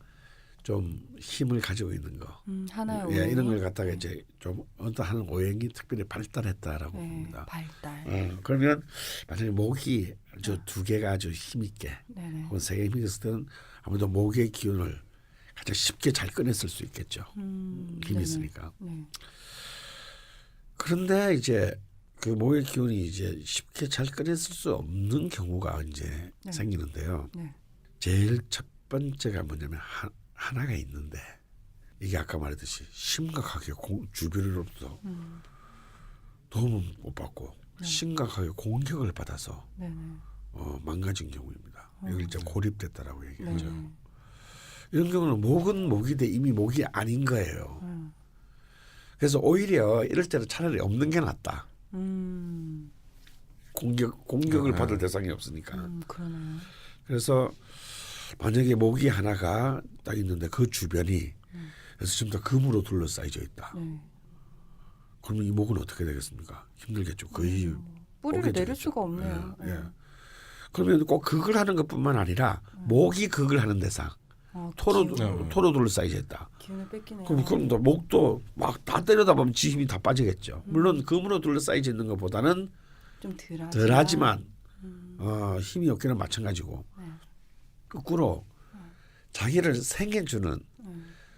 좀 힘을 가지고 있는 거.
하나의 오행.
이런 걸 갖다가 이제 좀 어떠한 오행이 특별히 발달했다라고 봅니다.
발달.
그러면 만약에 목이 아주 2개가 아주 힘있게 혹은 3개 힘이 있을 때는 아무래도 목의 기운을 가장 쉽게 잘 꺼냈을 수 있겠죠. 힘이 있으니까. 그런데 이제 그 목의 기운이 이제 쉽게 잘 꺼냈을 수 없는 경우가 이제 생기는데요. 제일 첫 번째가 뭐냐면 하나가 있는데 이게 아까 말했듯이 심각하게 주변으로부터 도움을 못 받고 심각하게 공격을 받아서 망가진 경우입니다. 이걸 이제 고립됐다라고 얘기하죠. 이런 경우는 목은 목인데 이미 목이 아닌 거예요. 그래서 오히려 이럴 때는 차라리 없는 게 낫다. 공격을 받을 대상이 없으니까.
그러네요.
그래서 만약에 목이 하나가 딱 있는데 그 주변이 그래서 전부 다 금으로 둘러싸여져 있다. 그러면 이 목은 어떻게 되겠습니까? 힘들겠죠. 거의
뿌리를 내릴 수가 없네요.
그러면 꼭 극을 하는 것뿐만 아니라 목이 극을 하는 대상. 토로 둘러싸여져 있다.
기운을 뺏기네요.
그럼 또 목도 막 다 때려다 보면 지 힘이 다 빠지겠죠. 물론 금으로 둘러싸여져 있는 것보다는
좀
덜하지만 힘이 없기는 마찬가지고 거꾸로 자기를 생겨주는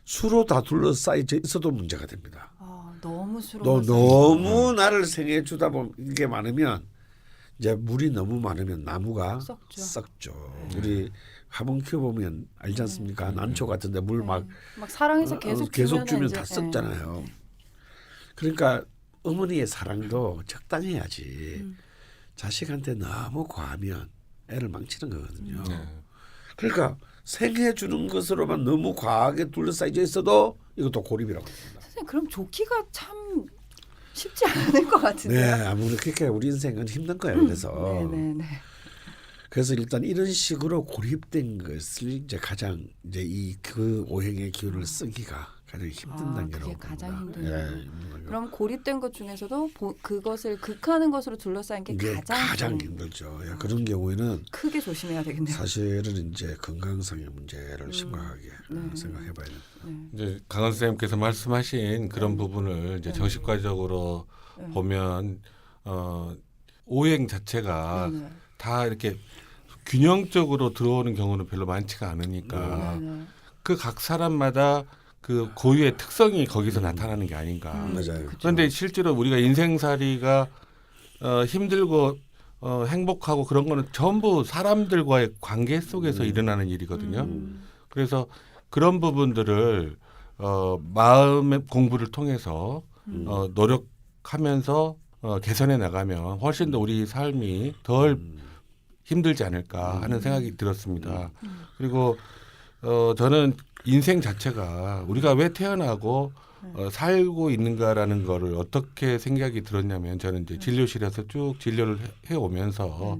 수로 다 둘러싸여져 있어도 문제가 됩니다.
너무 수로
너무 나를 생겨주다 보면 이게 많으면 이제 물이 너무 많으면 나무가 썩죠. 우리 화분 키워보면 알지 않습니까? 난초 같은데 물 막
사랑해서 계속
주면 다 썩잖아요. 그러니까 어머니의 사랑도 적당해야지. 자식한테 너무 과하면 애를 망치는 거거든요. 그러니까 생해주는 것으로만 너무 과하게 둘러싸여 있어도 이것도 고립이라고 합니다.
선생님 그럼 좋기가 참 쉽지 않을 것 같은데.
아무래도 그렇게 우리 인생은 힘든 거예요. 그래서 그래서 일단 이런 식으로 고립된 것을 이제 가장 이제 이 그 오행의 기운을 쓰기가 가장 힘든 단계라고
그게 가장
봅니다.
힘든
예,
거고.
힘든 단계로.
그럼 고립된 것 중에서도 그것을 극하는 것으로 둘러싸인 게
이게 가장
좀
힘들죠. 예, 그런 경우에는
크게 조심해야 되겠네요.
사실은 이제 건강상의 문제를 심각하게 생각해봐야 됩니다.
네.
이제 강원 선생님께서 말씀하신 그런 부분을 이제 정신과적으로 보면 오행 자체가
네.
다 이렇게 균형적으로 들어오는 경우는 별로 많지가 않으니까
네.
그 각 사람마다 그 고유의 특성이 거기서 나타나는 게 아닌가.
맞아요.
그런데 실제로 우리가 인생살이가 힘들고 행복하고 그런 거는 전부 사람들과의 관계 속에서 일어나는 일이거든요. 그래서 그런 부분들을 마음의 공부를 통해서 노력하면서 개선해 나가면 훨씬 더 우리 삶이 덜 힘들지 않을까 하는 생각이 들었습니다. 그리고 저는 인생 자체가 우리가 왜 태어나고 살고 있는가라는 거를 어떻게 생각이 들었냐면 저는 이제 진료실에서 쭉 진료를 해오면서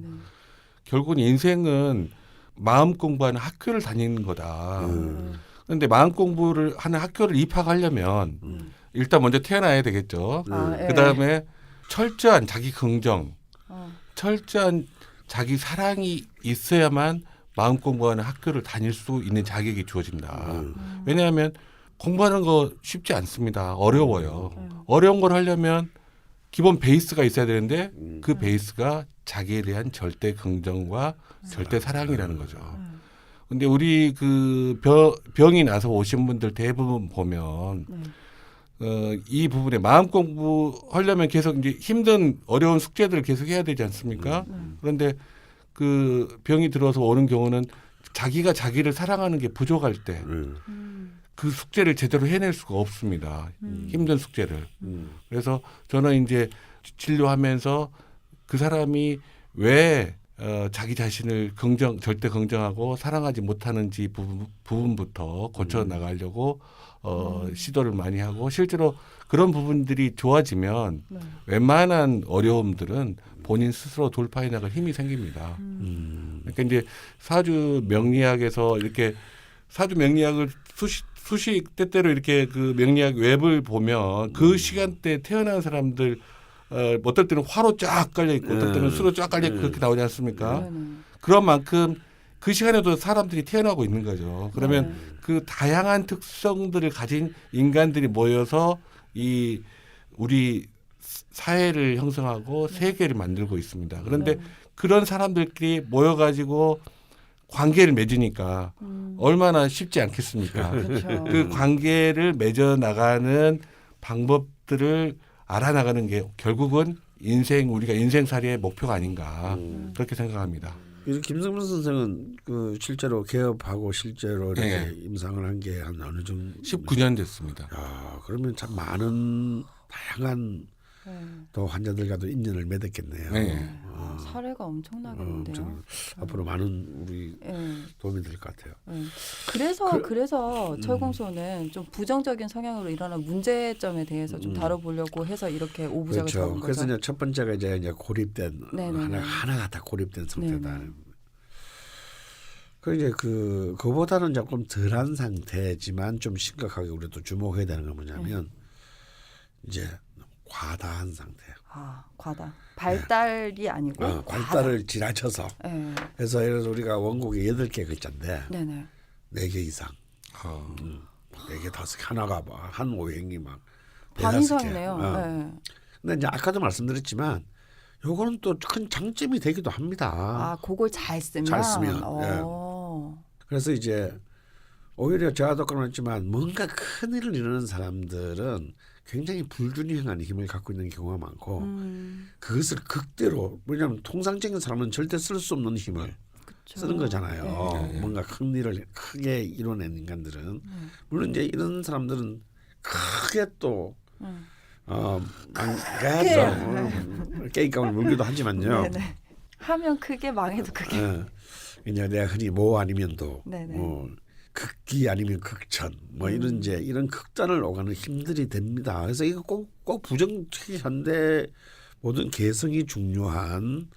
결국은 인생은 마음 공부하는 학교를 다니는 거다. 그런데 마음 공부를 하는 학교를 입학하려면 일단 먼저 태어나야 되겠죠.
예.
그다음에 철저한 자기 긍정, 철저한 자기 사랑이 있어야만 마음 공부하는 학교를 다닐 수 있는 자격이 주어집니다. 왜냐하면 공부하는 거 쉽지 않습니다. 어려워요. 어려운 걸 하려면 기본 베이스가 있어야 되는데 그 베이스가 자기에 대한 절대 긍정과 절대 사랑이라는 거죠. 근데 우리 그 병이 나서 오신 분들 대부분 보면 이 부분에 마음 공부하려면 계속 이제 힘든 어려운 숙제들을 계속 해야 되지 않습니까? 그런데 그 병이 들어서 오는 경우는 자기가 자기를 사랑하는 게 부족할 때 그 숙제를 제대로 해낼 수가 없습니다. 힘든 숙제를. 그래서 저는 이제 진료하면서 그 사람이 왜 자기 자신을 절대 긍정하고 사랑하지 못하는지 부분부터 고쳐 나가려고 시도를 많이 하고 실제로 그런 부분들이 좋아지면 웬만한 어려움들은 본인 스스로 돌파해 나갈 힘이 생깁니다. 그러니까 이제 사주 명리학에서 이렇게 사주 명리학을 수식 때때로 이렇게 그 명리학 웹을 보면 그 시간대 태어난 사람들 어떨 때는 화로 쫙 깔려 있고 어떨 때는 수로 쫙 깔려 있고 그렇게 나오지 않습니까? 그런 만큼 그 시간에도 사람들이 태어나고 있는 거죠. 그러면 그 다양한 특성들을 가진 인간들이 모여서 이 우리 사회를 형성하고 세계를 만들고 있습니다. 그런데 그런 사람들끼리 모여가지고 관계를 맺으니까 얼마나 쉽지 않겠습니까?
그렇죠.
그 관계를 맺어 나가는 방법들을 알아나가는 게 결국은 우리가 인생살이의 목표가 아닌가 그렇게 생각합니다.
김성문 선생은 그 실제로 개업하고 실제로 이렇게 임상을 한 게 한 어느 정도
19년 됐습니다.
그러면 참 많은 다양한 또 환자들과도 인연을 맺었겠네요.
사례가 엄청나겠는데요.
앞으로 많은 우리 도움이 될 것 같아요.
그래서 철공소는 좀 부정적인 성향으로 일어난 문제점에 대해서 좀 다뤄보려고 해서 이렇게 오부작을
그렇죠.
잡은 거죠.
그래서 이제 첫 번째가 이제 고립된 하나가 다 고립된 상태다. 그 이제 그보다는 조금 덜한 상태지만 좀 심각하게 우리도 주목해야 되는 건 뭐냐면 이제 과다한 상태예요.
과다. 발달이 아니고
발달을 지나쳐서. 그래서 예를 들어서 우리가 원곡이 8개 글자인데 4개 이상. 4개 5개 하나가 한 오행이 막
반 이상이네요.
근데 이제 아까도 말씀드렸지만 요거는 또 큰 장점이 되기도 합니다.
그걸 잘 쓰면.
그래서 이제 오히려 제가 도 그랬지만 뭔가 큰 일을 이루는 사람들은 굉장히 불균형한 힘을 갖고 있는 경우가 많고 그것을 극대로 왜냐하면 통상적인 사람은 절대 쓸 수 없는 힘을 쓰는 거잖아요. 뭔가 큰 일을 크게 이뤄낸 인간들은 물론 이제 이런 사람들은 크게 또 깨잇감을 물기도 하지만요.
하면 크게 망해도 크게.
그냥 내가 흔히 뭐 아니면 도 극기 아니면 극천 이런 이런 극단을 오가는 힘들이 됩니다. 그래서 이거 꼭 부정적인 현대 모든 개성이 중요한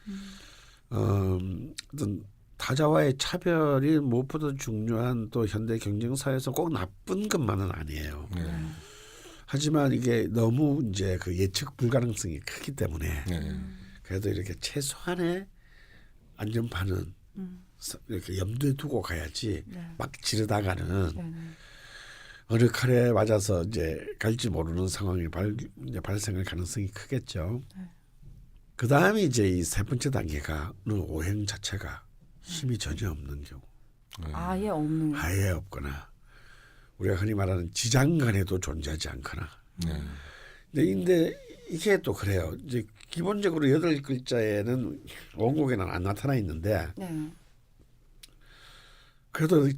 어떤 타자와의 차별이 무엇보다 중요한 또 현대 경쟁사에서 꼭 나쁜 것만은 아니에요. 하지만 이게 너무 이제 그 예측 불가능성이 크기 때문에 그래도 이렇게 최소한의 안전판은 이렇게 염두에 두고 가야지 막 지르다가는 어느 칼에 맞아서 이제 갈지 모르는 상황이 이제 발생할 가능성이 크겠죠. 그 다음에 이제 이 세 번째 단계가 오행 자체가 힘이 전혀 없는 경우.
아예 없는.
아예 없거나 우리가 흔히 말하는 지장간에도 존재하지 않거나. 근데 이게 또 그래요. 이제 기본적으로 8글자에는 원곡에는 안 나타나 있는데 그래도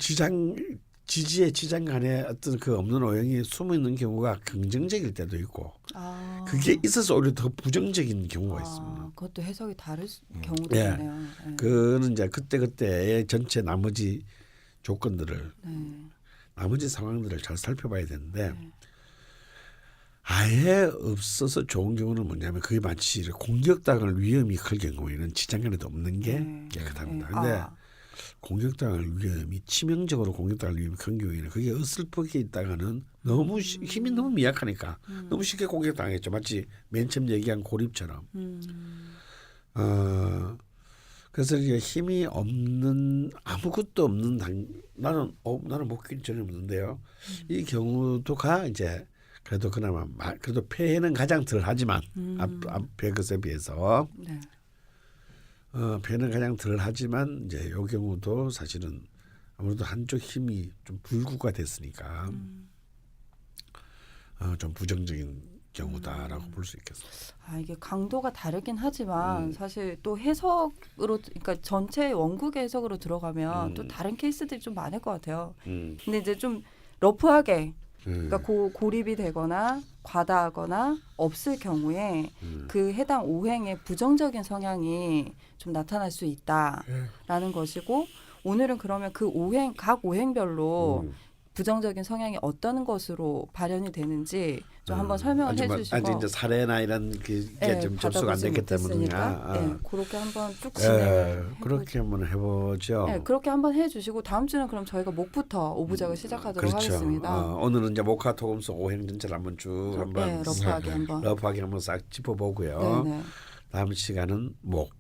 지지의 지장간에 어떤 그 없는 오행이 숨어 있는 경우가 긍정적일 때도 있고 그게 있어서 오히려 더 부정적인 경우가 있습니다.
그것도 해석이 다를 경우도
예.
있네요.
그거는 이제 그때그때의 전체 나머지 조건들을 나머지 상황들을 잘 살펴봐야 되는데 아예 없어서 좋은 경우는 뭐냐면 그게 마치 공격당할 위험이 클 경우에는 지장간에도 없는 게 깨끗합니다. 근데 공격당할 위험이 치명적으로 공격당할 위험이 큰 경우에는 그게 어설프게 있다가는 너무 힘이 너무 미약하니까 너무 쉽게 공격당했죠. 마치 맨 처음 얘기한 고립처럼. 그래서 이제 힘이 없는 아무것도 없는 나는 목격이 전혀 없는데요. 이 경우도가 이제 그래도 그나마 그래도 폐해는 가장 덜 하지만 앞에 것에 비해서 폐해는 가장 덜 하지만 이제 이 경우도 사실은 아무래도 한쪽 힘이 좀 불구가 됐으니까 좀 부정적인 경우다라고 볼 수 있겠습니다.
이게 강도가 다르긴 하지만 사실 또 해석으로 그러니까 전체 원국의 해석으로 들어가면 또 다른 케이스들이 좀 많을 것 같아요. 근데 이제 좀 러프하게 그러니까 고립이 되거나 과다하거나 없을 경우에 그 해당 오행의 부정적인 성향이 좀 나타날 수 있다라는 것이고 오늘은 그러면 그 각 오행별로 부정적인 성향이 어떤 것으로 발현이 되는지 좀 한번 설명을 해주시고
아직 이제 사례나 이런 게 좀 접수가 안 됐기 때문이야.
그렇게 한번 쭉 진행을
그렇게 한번 해보죠.
그렇게 한번 해주시고 다음 주는 그럼 저희가 목부터 오부작을 시작하도록 하겠습니다.
오늘은 이제 목화토금수 오행 전체를 한번 쭉 한번 러프하게 한번 싹 짚어보고요. 다음 시간은 목.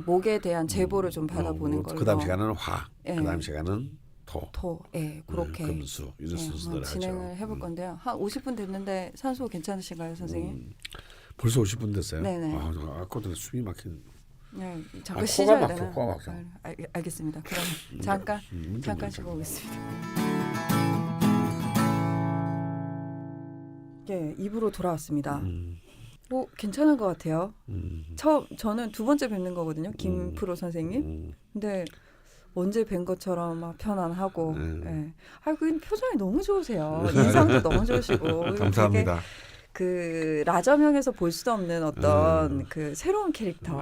목에 대한 제보를 좀 받아보는 걸로.
그다음 시간은 화. 그다음 시간은 토.
그렇게
금수 이런 순서대로
진행을 해볼 건데요. 한 50분 됐는데 산소 괜찮으신가요, 선생님?
벌써 50분 됐어요?
네네.
아까 전에 숨이 막힌.
네, 잠깐 쉬셔야 되나?
코가 막혀.
알겠습니다. 그럼 잠깐 쉬고 오겠습니다. 입으로 돌아왔습니다. 뭐 괜찮은 것 같아요. 저는 두 번째 뵙는 거거든요, 김프로 선생님. 근데 언제 뵌 것처럼 막 편안하고, 그 표정이 너무 좋으세요. 인상도 너무 좋으시고.
감사합니다.
그 라저명에서 볼 수도 없는 어떤 그 새로운 캐릭터.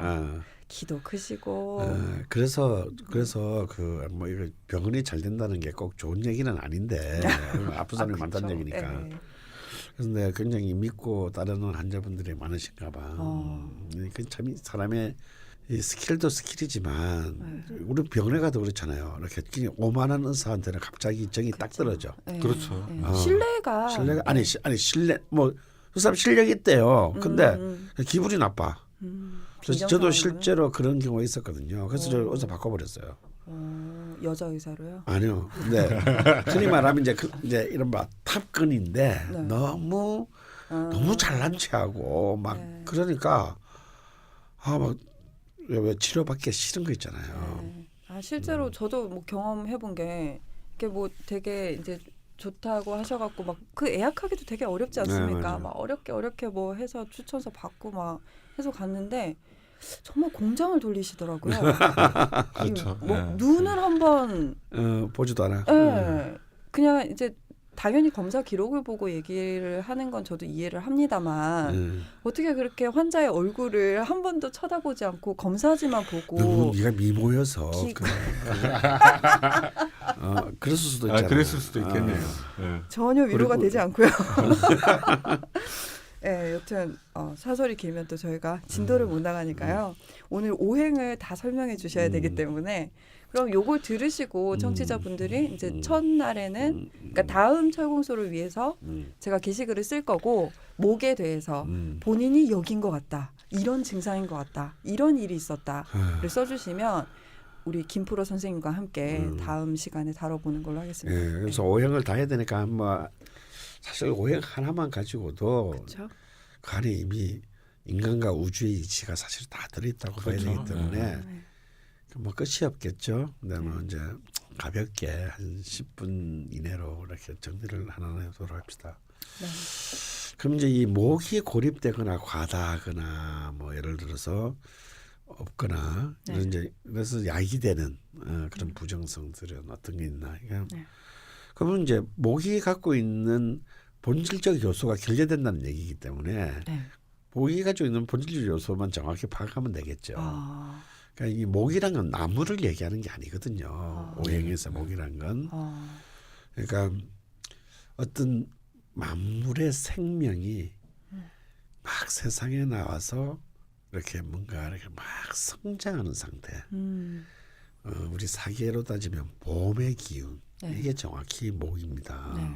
키도 크시고.
그래서 그 뭐 이거 병원이 잘 된다는 게 꼭 좋은 얘기는 아닌데 아픈 사람이 많다는 얘기니까. 그래서 내가 굉장히 믿고 따르는 환자분들이 많으신가 봐. 그 참 사람의 이 스킬도 스킬이지만 우리 병원에 가도 그렇잖아요. 이렇게 오만한 의사한테는 갑자기 정이 딱 떨어져.
그렇죠.
신뢰가
아니 신뢰 그 사람 실력이 있대요. 근데 기분이 나빠. 그래서 저도 실제로 그런 경우가 있었거든요. 그래서 저 의사 바꿔버렸어요.
여자 의사로요?
아니요. 근데 흔히 말하면 이제 이런 탑근인데 너무 잘난 체하고 막 그러니까 왜 치료받기 싫은 거 있잖아요.
실제로 저도 뭐 경험해본 게 이게 뭐 되게 이제 좋다고 하셔갖고 막 그 예약하기도 되게 어렵지 않습니까? 막 어렵게 뭐 해서 추천서 받고 막 해서 갔는데 정말 공장을 돌리시더라고요.
그렇죠.
뭐 눈을 한번
보지도 않아.
그냥 이제 당연히 검사 기록을 보고 얘기를 하는 건 저도 이해를 합니다만 어떻게 그렇게 환자의 얼굴을 한 번도 쳐다보지 않고 검사지만 보고
너무 네가 미모여서 그랬을 수도 있잖아.
그랬을 수도 있겠네요.
전혀 위로가 되지 않고요. 네, 여튼 사설이 길면 또 저희가 진도를 못 나가니까요. 오늘 오행을 다 설명해 주셔야 되기 때문에 그럼 요걸 들으시고 청취자분들이 이제 첫날에는 그러니까 다음 철공소를 위해서 제가 게시글을 쓸 거고 목에 대해서 본인이 여긴 것 같다. 이런 증상인 것 같다. 이런 일이 있었다를 써주시면 우리 김프로 선생님과 함께 다음 시간에 다뤄보는 걸로 하겠습니다.
예, 그래서 오행을 다 해야 되니까 뭐 사실 오행 하나만 가지고도
그렇죠?
그 안에 이미 인간과 우주의 이치가 사실 다 들어있다고 봐야 되기 때문에 뭐 끝이 없겠죠. 근데 뭐 이제 가볍게 한 10분 이내로 이렇게 정리를 하나 해보도록 합시다.
네.
그럼 이제 이 목이 고립되거나 과다하거나 뭐 예를 들어서 없거나
네.
이런 이제 그래서 야기되는 그런 부정성들은 어떤 게 있나? 그러니까 그러면 이제 목이 갖고 있는 본질적 요소가 결여된다는 얘기이기 때문에
네.
목이 가지고 있는 본질적 요소만 정확히 파악하면 되겠죠.
아,
그러니까 이 목이란 건 나무를 얘기하는 게 아니거든요. 오행에서 목이란 건. 그러니까 어떤 만물의 생명이 막 세상에 나와서 이렇게 뭔가 이렇게 막 성장하는 상태. 우리 사계로 따지면 봄의 기운.
네.
이게 정확히 목입니다.
네.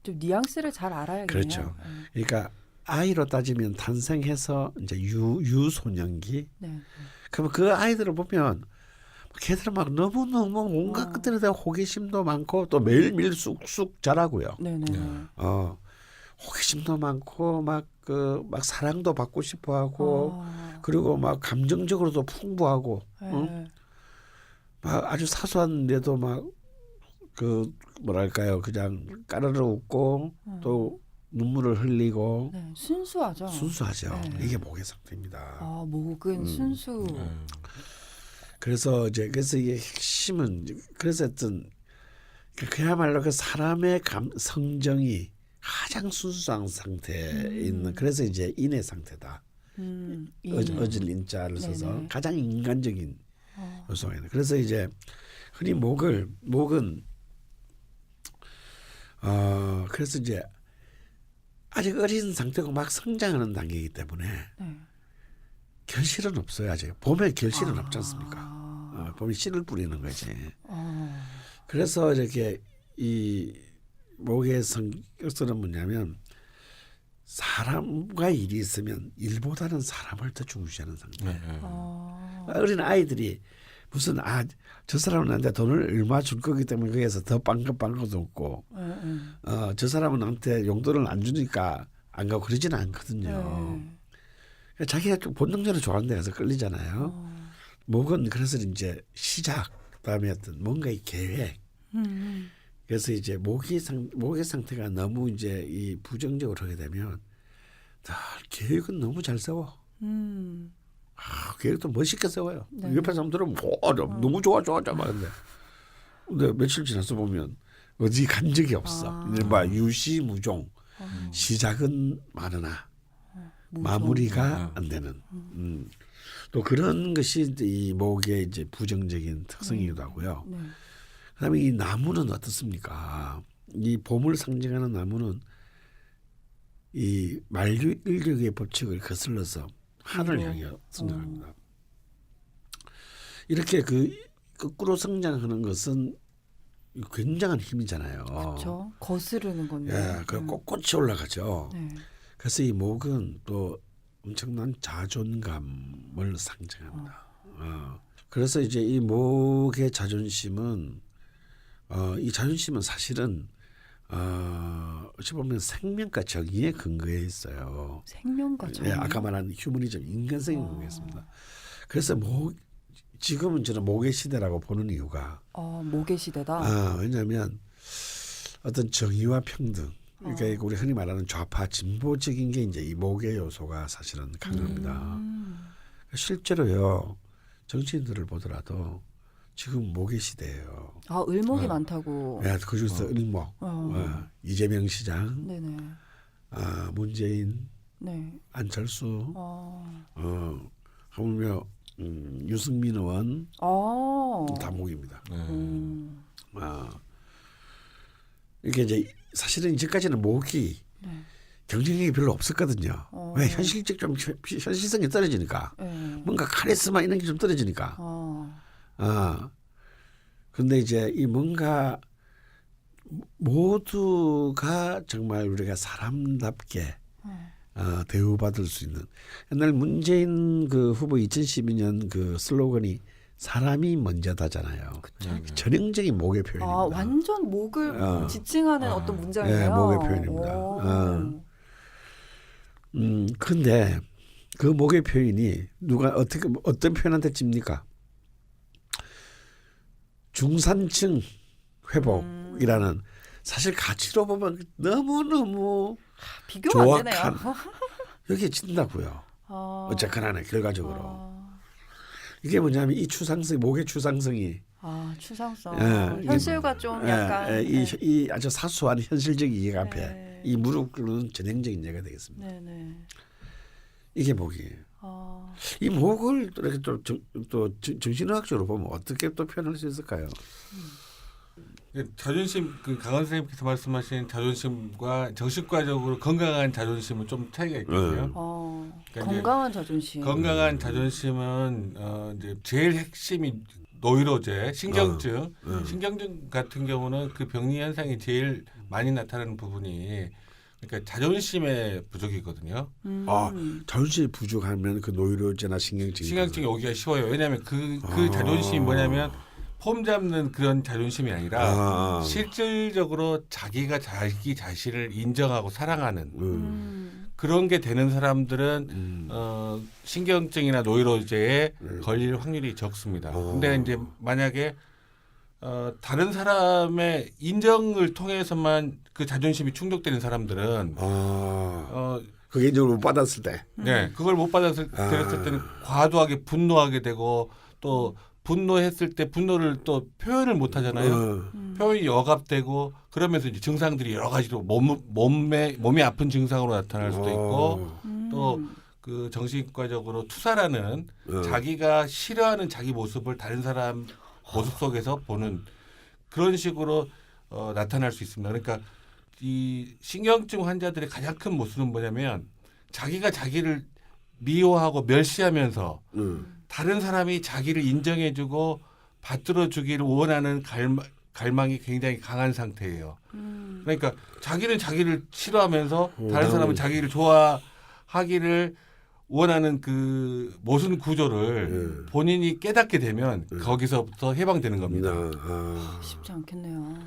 좀 뉘앙스를 잘 알아야겠네요.
그렇죠. 그러니까 아이로 따지면 탄생해서 이제 유소년기.
네.
그러면 그 아이들을 보면 걔들은 막 너무너무 온갖 것들에 대한 호기심도 많고 또 매일매일 쑥쑥 자라고요.
네네.
호기심도 많고 막 사랑도 받고 싶어 하고 그리고 막 감정적으로도 풍부하고
네.
막 아주 사소한 데도 막 뭐랄까요 그냥 까르르 웃고 또 눈물을 흘리고
네. 순수하죠.
순수하죠.
네.
이게 목의 상태입니다.
아, 목은 순수.
그래서 이게 핵심은 그래서 어떤 그야말로 그 사람의 성정이 가장 순수한 상태에 있는 그래서 이제 인의 상태다. 어질 인자를 써서
네네.
가장 인간적인 요소가 있는. 그래서 이제 흔히 목은 그래서 이제 아직 어린 상태고 막 성장하는 단계이기 때문에
네.
결실은 없어요 아직. 봄에 결실은 없지 않습니까? 봄에 씨를 뿌리는 거지. 그래서 이렇게 이 목의 성격은 뭐냐면 사람과 일이 있으면 일보다는 사람을 더 중시하는 상태. 어린 아이들이 무슨 저 사람은 나한테 돈을 얼마 줄 거기 때문에 거기에서 더 빵긋빵긋 웃고 저 사람은 나한테 용돈을 안 주니까 안 가고 그러지는 않거든요. 자기가 좀 본능적으로 좋아하는 데 가서 끌리잖아요. 목은 그래서 이제 시작 그다음에 어떤 뭔가의 계획. 그래서 이제 목의 상태가 너무 이제 이 부정적으로 하게 되면 계획은 너무 잘 세워. 계획도 멋있게 세워요.
네.
옆에 사람 들으면 너무 좋아 근데 며칠 지나서 보면 어디 간 적이 없어. 뭐 유시무종. 시작은 많으나 마무리가 안 되는. 또 그런 것이 이 목의 이제 부정적인 특성이기도 하고요.
네.
그다음에 이 나무는 어떻습니까? 이 봄을 상징하는 나무는 이 만류인력의 법칙을 거슬러서 하늘을 향해 성장합니다. 이렇게 거꾸로 성장하는 것은 굉장한 힘이잖아요.
그렇죠. 거스르는 건데.
예, 그 꼿꼿이 올라가죠.
네.
그래서 이 목은 또 엄청난 자존감을 상징합니다. 그래서 이제 이 목의 자존심은 이 자존심은 사실은 어찌 보면 생명과 정의에 근거해 있어요.
생명과 정의.
예, 아까 말한 휴머니즘 인간성이 근거해 있습니다. 그래서 지금은 저는 목의 시대라고 보는 이유가
목의 시대다.
왜냐하면 어떤 정의와 평등 그러니까 우리 흔히 말하는 좌파 진보적인 게 이제 이 목의 요소가 사실은 강합니다. 실제로요 정치인들을 보더라도 지금 목의 시대예요.
을목이 많다고.
네, 그중에서 을목, 이재명 시장,
네네.
문재인,
네.
안철수, 하물며 유승민 의원 다 목입니다. 이게 이제 사실은 이제까지는 목이 경쟁력이 별로 없었거든요. 왜 현실적 좀 현실성이 떨어지니까 뭔가 카리스마 이런 게 좀 떨어지니까. 근데 이제 이 뭔가 모두가 정말 우리가 사람답게 대우받을 수 있는 옛날 문재인 그 후보 2012년 그 슬로건이 사람이 먼저다잖아요. 전형적인 목의 표현입니다.
완전 목을 지칭하는 어떤 문장이에요.
네, 목의 표현입니다. 근데 그 목의 표현이 누가 어떤 표현한테 찝니까? 중산층 회복이라는 사실 가치로 보면 너무너무
비교가 안 되네요.
여기에 찐다고요. 어쨌거나 결과적으로. 이게 뭐냐면 이 추상성, 목의 추상성이
추상성. 현실과 좀 약간
이 아주 사소한 현실적 이해 앞에 이 무릎 꿇는 전형적인 예가 되겠습니다. 이게 목이에요. 이 목을 이렇게 또 정신의학적으로 보면 어떻게 또 표현할 수 있을까요?
자존심, 그 강원 선생님께서 말씀하신 자존심과 정신과적으로 건강한 자존심은 좀 차이가 있거든요.
그러니까 건강한 자존심.
건강한 자존심은 이제 제일 핵심이 노이로제, 신경증. 신경증 같은 경우는 그 병리 현상이 제일 많이 나타나는 부분이 그러니까 자존심의 부족이거든요.
자존심이 부족하면 그 노이로제나 신경증이
오기가 쉬워요. 왜냐하면 그 자존심이 뭐냐면 폼 잡는 그런 자존심이 아니라 실질적으로 자기가 자기 자신을 인정하고 사랑하는 그런 게 되는 사람들은 신경증이나 노이로제에 걸릴 확률이 적습니다. 근데 이제 만약에 다른 사람의 인정을 통해서만 그 자존심이 충족되는 사람들은
그게 인정을 못 받았을 때,
네, 그걸 못 받았을 때는 과도하게 분노하게 되고 또 분노했을 때 분노를 또 표현을 못 하잖아요. 표현이 억압되고 그러면서 이제 증상들이 여러 가지로 몸이 아픈 증상으로 나타날 수도 있고 또 그 정신과적으로 투사라는 자기가 싫어하는 자기 모습을 다른 사람 모습 속에서 보는 그런 식으로 나타날 수 있습니다. 그러니까 이 신경증 환자들의 가장 큰 모습은 뭐냐면 자기가 자기를 미워하고 멸시하면서 다른 사람이 자기를 인정해주고 받들어주기를 원하는 갈망이 굉장히 강한 상태예요. 그러니까 자기는 자기를 싫어하면서 다른 사람은 자기를 좋아하기를 원하는 그 모순 구조를 본인이 깨닫게 되면 거기서부터 해방되는 겁니다.
쉽지 않겠네요.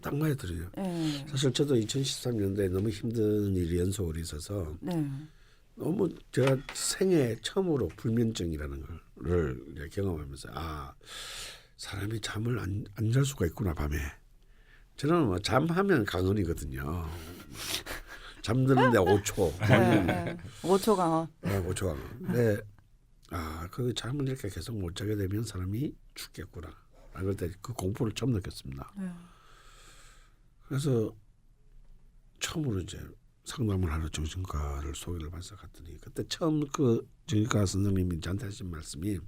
딱 말이 들어요. 사실 저도 2013년도에 너무 힘든 일이 연속으로 있어서 너무 제가 생애 처음으로 불면증이라는 걸 경험하면서 사람이 잠을 안 잘 수가 있구나 밤에. 저는 뭐 잠하면 강언이거든요. 잠드는데 5초.
5초 강언.
5초 강언. 근데 그 잠을 이렇게 계속 못 자게 되면 사람이 죽겠구나. 그럴 때 그 공포를 처음 느꼈습니다. 그래서 처음으로 이제 상담을 하러 정신과를 소개를 받아서 갔더니 그때 처음 그 정신과 선생님이 저한테 하신 말씀이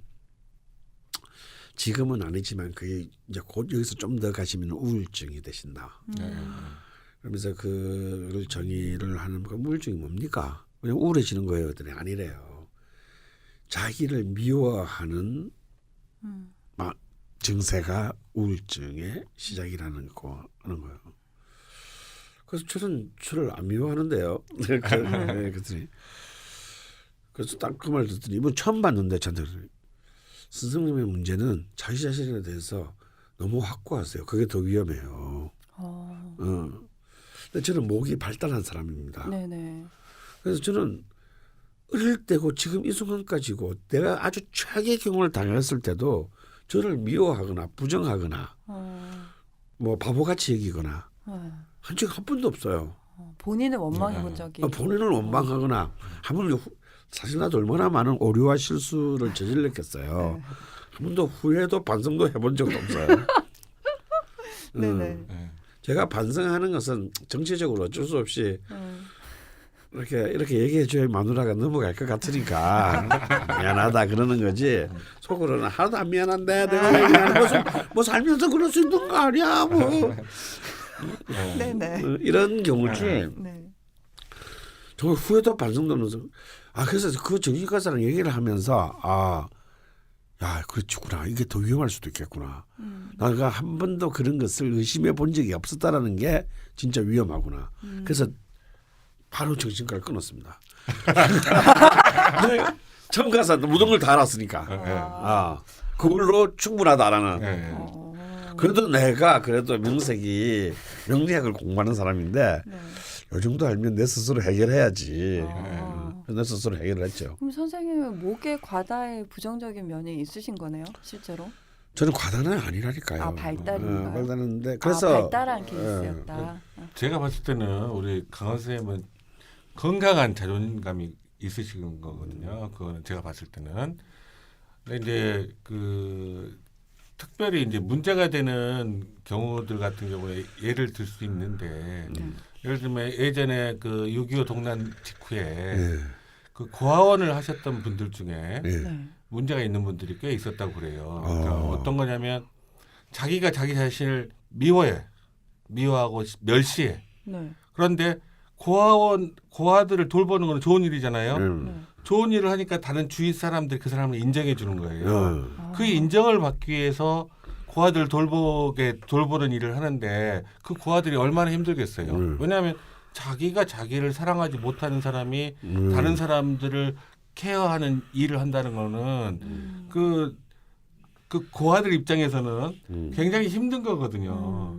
지금은 아니지만 그게 이제 곧 여기서 좀 더 가시면 우울증이 되신다. 그러면서 그걸 정의를 하는 그 우울증이 뭡니까? 그냥 우울해지는 거예요. 그랬더니 아니래요. 자기를 미워하는 증세가 우울증의 시작이라는 거 하는 거예요. 그래서 저는 저를 안 미워하는데요. 그랬더니 그래서 딱 그 말 듣더니 이번 처음 봤는데 저한테 선생님의 문제는 자기 자신에 대해서 너무 확고하세요. 그게 더 위험해요. 근데 저는 목이 발달한 사람입니다. 그래서 저는 어릴 때고 지금 이 순간까지고 내가 아주 최악의 경우를 당했을 때도 저를 미워하거나 부정하거나 뭐 바보같이 여기거나 한 적이 한 번도 없어요.
본인을 원망해 본 적이.
본인을 원망하거나 하면 사실 나도 얼마나 많은 오류와 실수를 저질렀겠어요. 한 번도 후회도 반성도 해본 적도 없어요. 제가 반성하는 것은 정치적으로 어쩔 수 없이 이렇게 얘기해줘야 마누라가 넘어갈 것 같으니까 미안하다 그러는 거지. 속으로는 하나도 안 미안한데 내가 얘기하는 뭐 살면서 그럴 수 있는 거 아니야 뭐. 이런 경우지. 정말 후회도 반성도 하면서 그래서 그 정신과사랑 얘기를 하면서 야, 그렇구나. 이게 더 위험할 수도 있겠구나. 내가 한 번도 그런 것을 의심해 본 적이 없었다라는 게 진짜 위험하구나. 그래서 바로 정신과를 끊었습니다. 처음 가서 모든 걸 다 알았으니까. 그걸로 충분하다라는.
네.
그래도 내가 그래도 명색이 명리학을 공부하는 사람인데 이 정도 알면 내 스스로 해결해야지. 내 스스로 해결을 했죠.
그럼 선생님은 목에 과다의 부정적인 면이 있으신 거네요, 실제로?
저는 과다는 아니라니까요.
발달인가요?
발달했는데 그래서
발달한 케이스였다.
제가 봤을 때는 우리 강원 선생님은 건강한 자존감이 있으신 거거든요. 그거는 제가 봤을 때는. 근데 이제 특별히 이제 문제가 되는 경우들 같은 경우에 예를 들 수 있는데 예를 들면 예전에 6.25 동란 직후에 그 고아원을 하셨던 분들 중에 문제가 있는 분들이 꽤 있었다고 그래요. 그러니까 어떤 거냐면 자기가 자기 자신을 미워하고 멸시해. 그런데 고아들을 돌보는 건 좋은 일이잖아요. 좋은 일을 하니까 다른 주위 사람들이 그 사람을 인정해 주는 거예요. 그 인정을 받기 위해서 고아들 돌보는 일을 하는데 그 고아들이 얼마나 힘들겠어요. 왜냐하면 자기가 자기를 사랑하지 못하는 사람이 다른 사람들을 케어하는 일을 한다는 거는 그 고아들 입장에서는 굉장히 힘든 거거든요.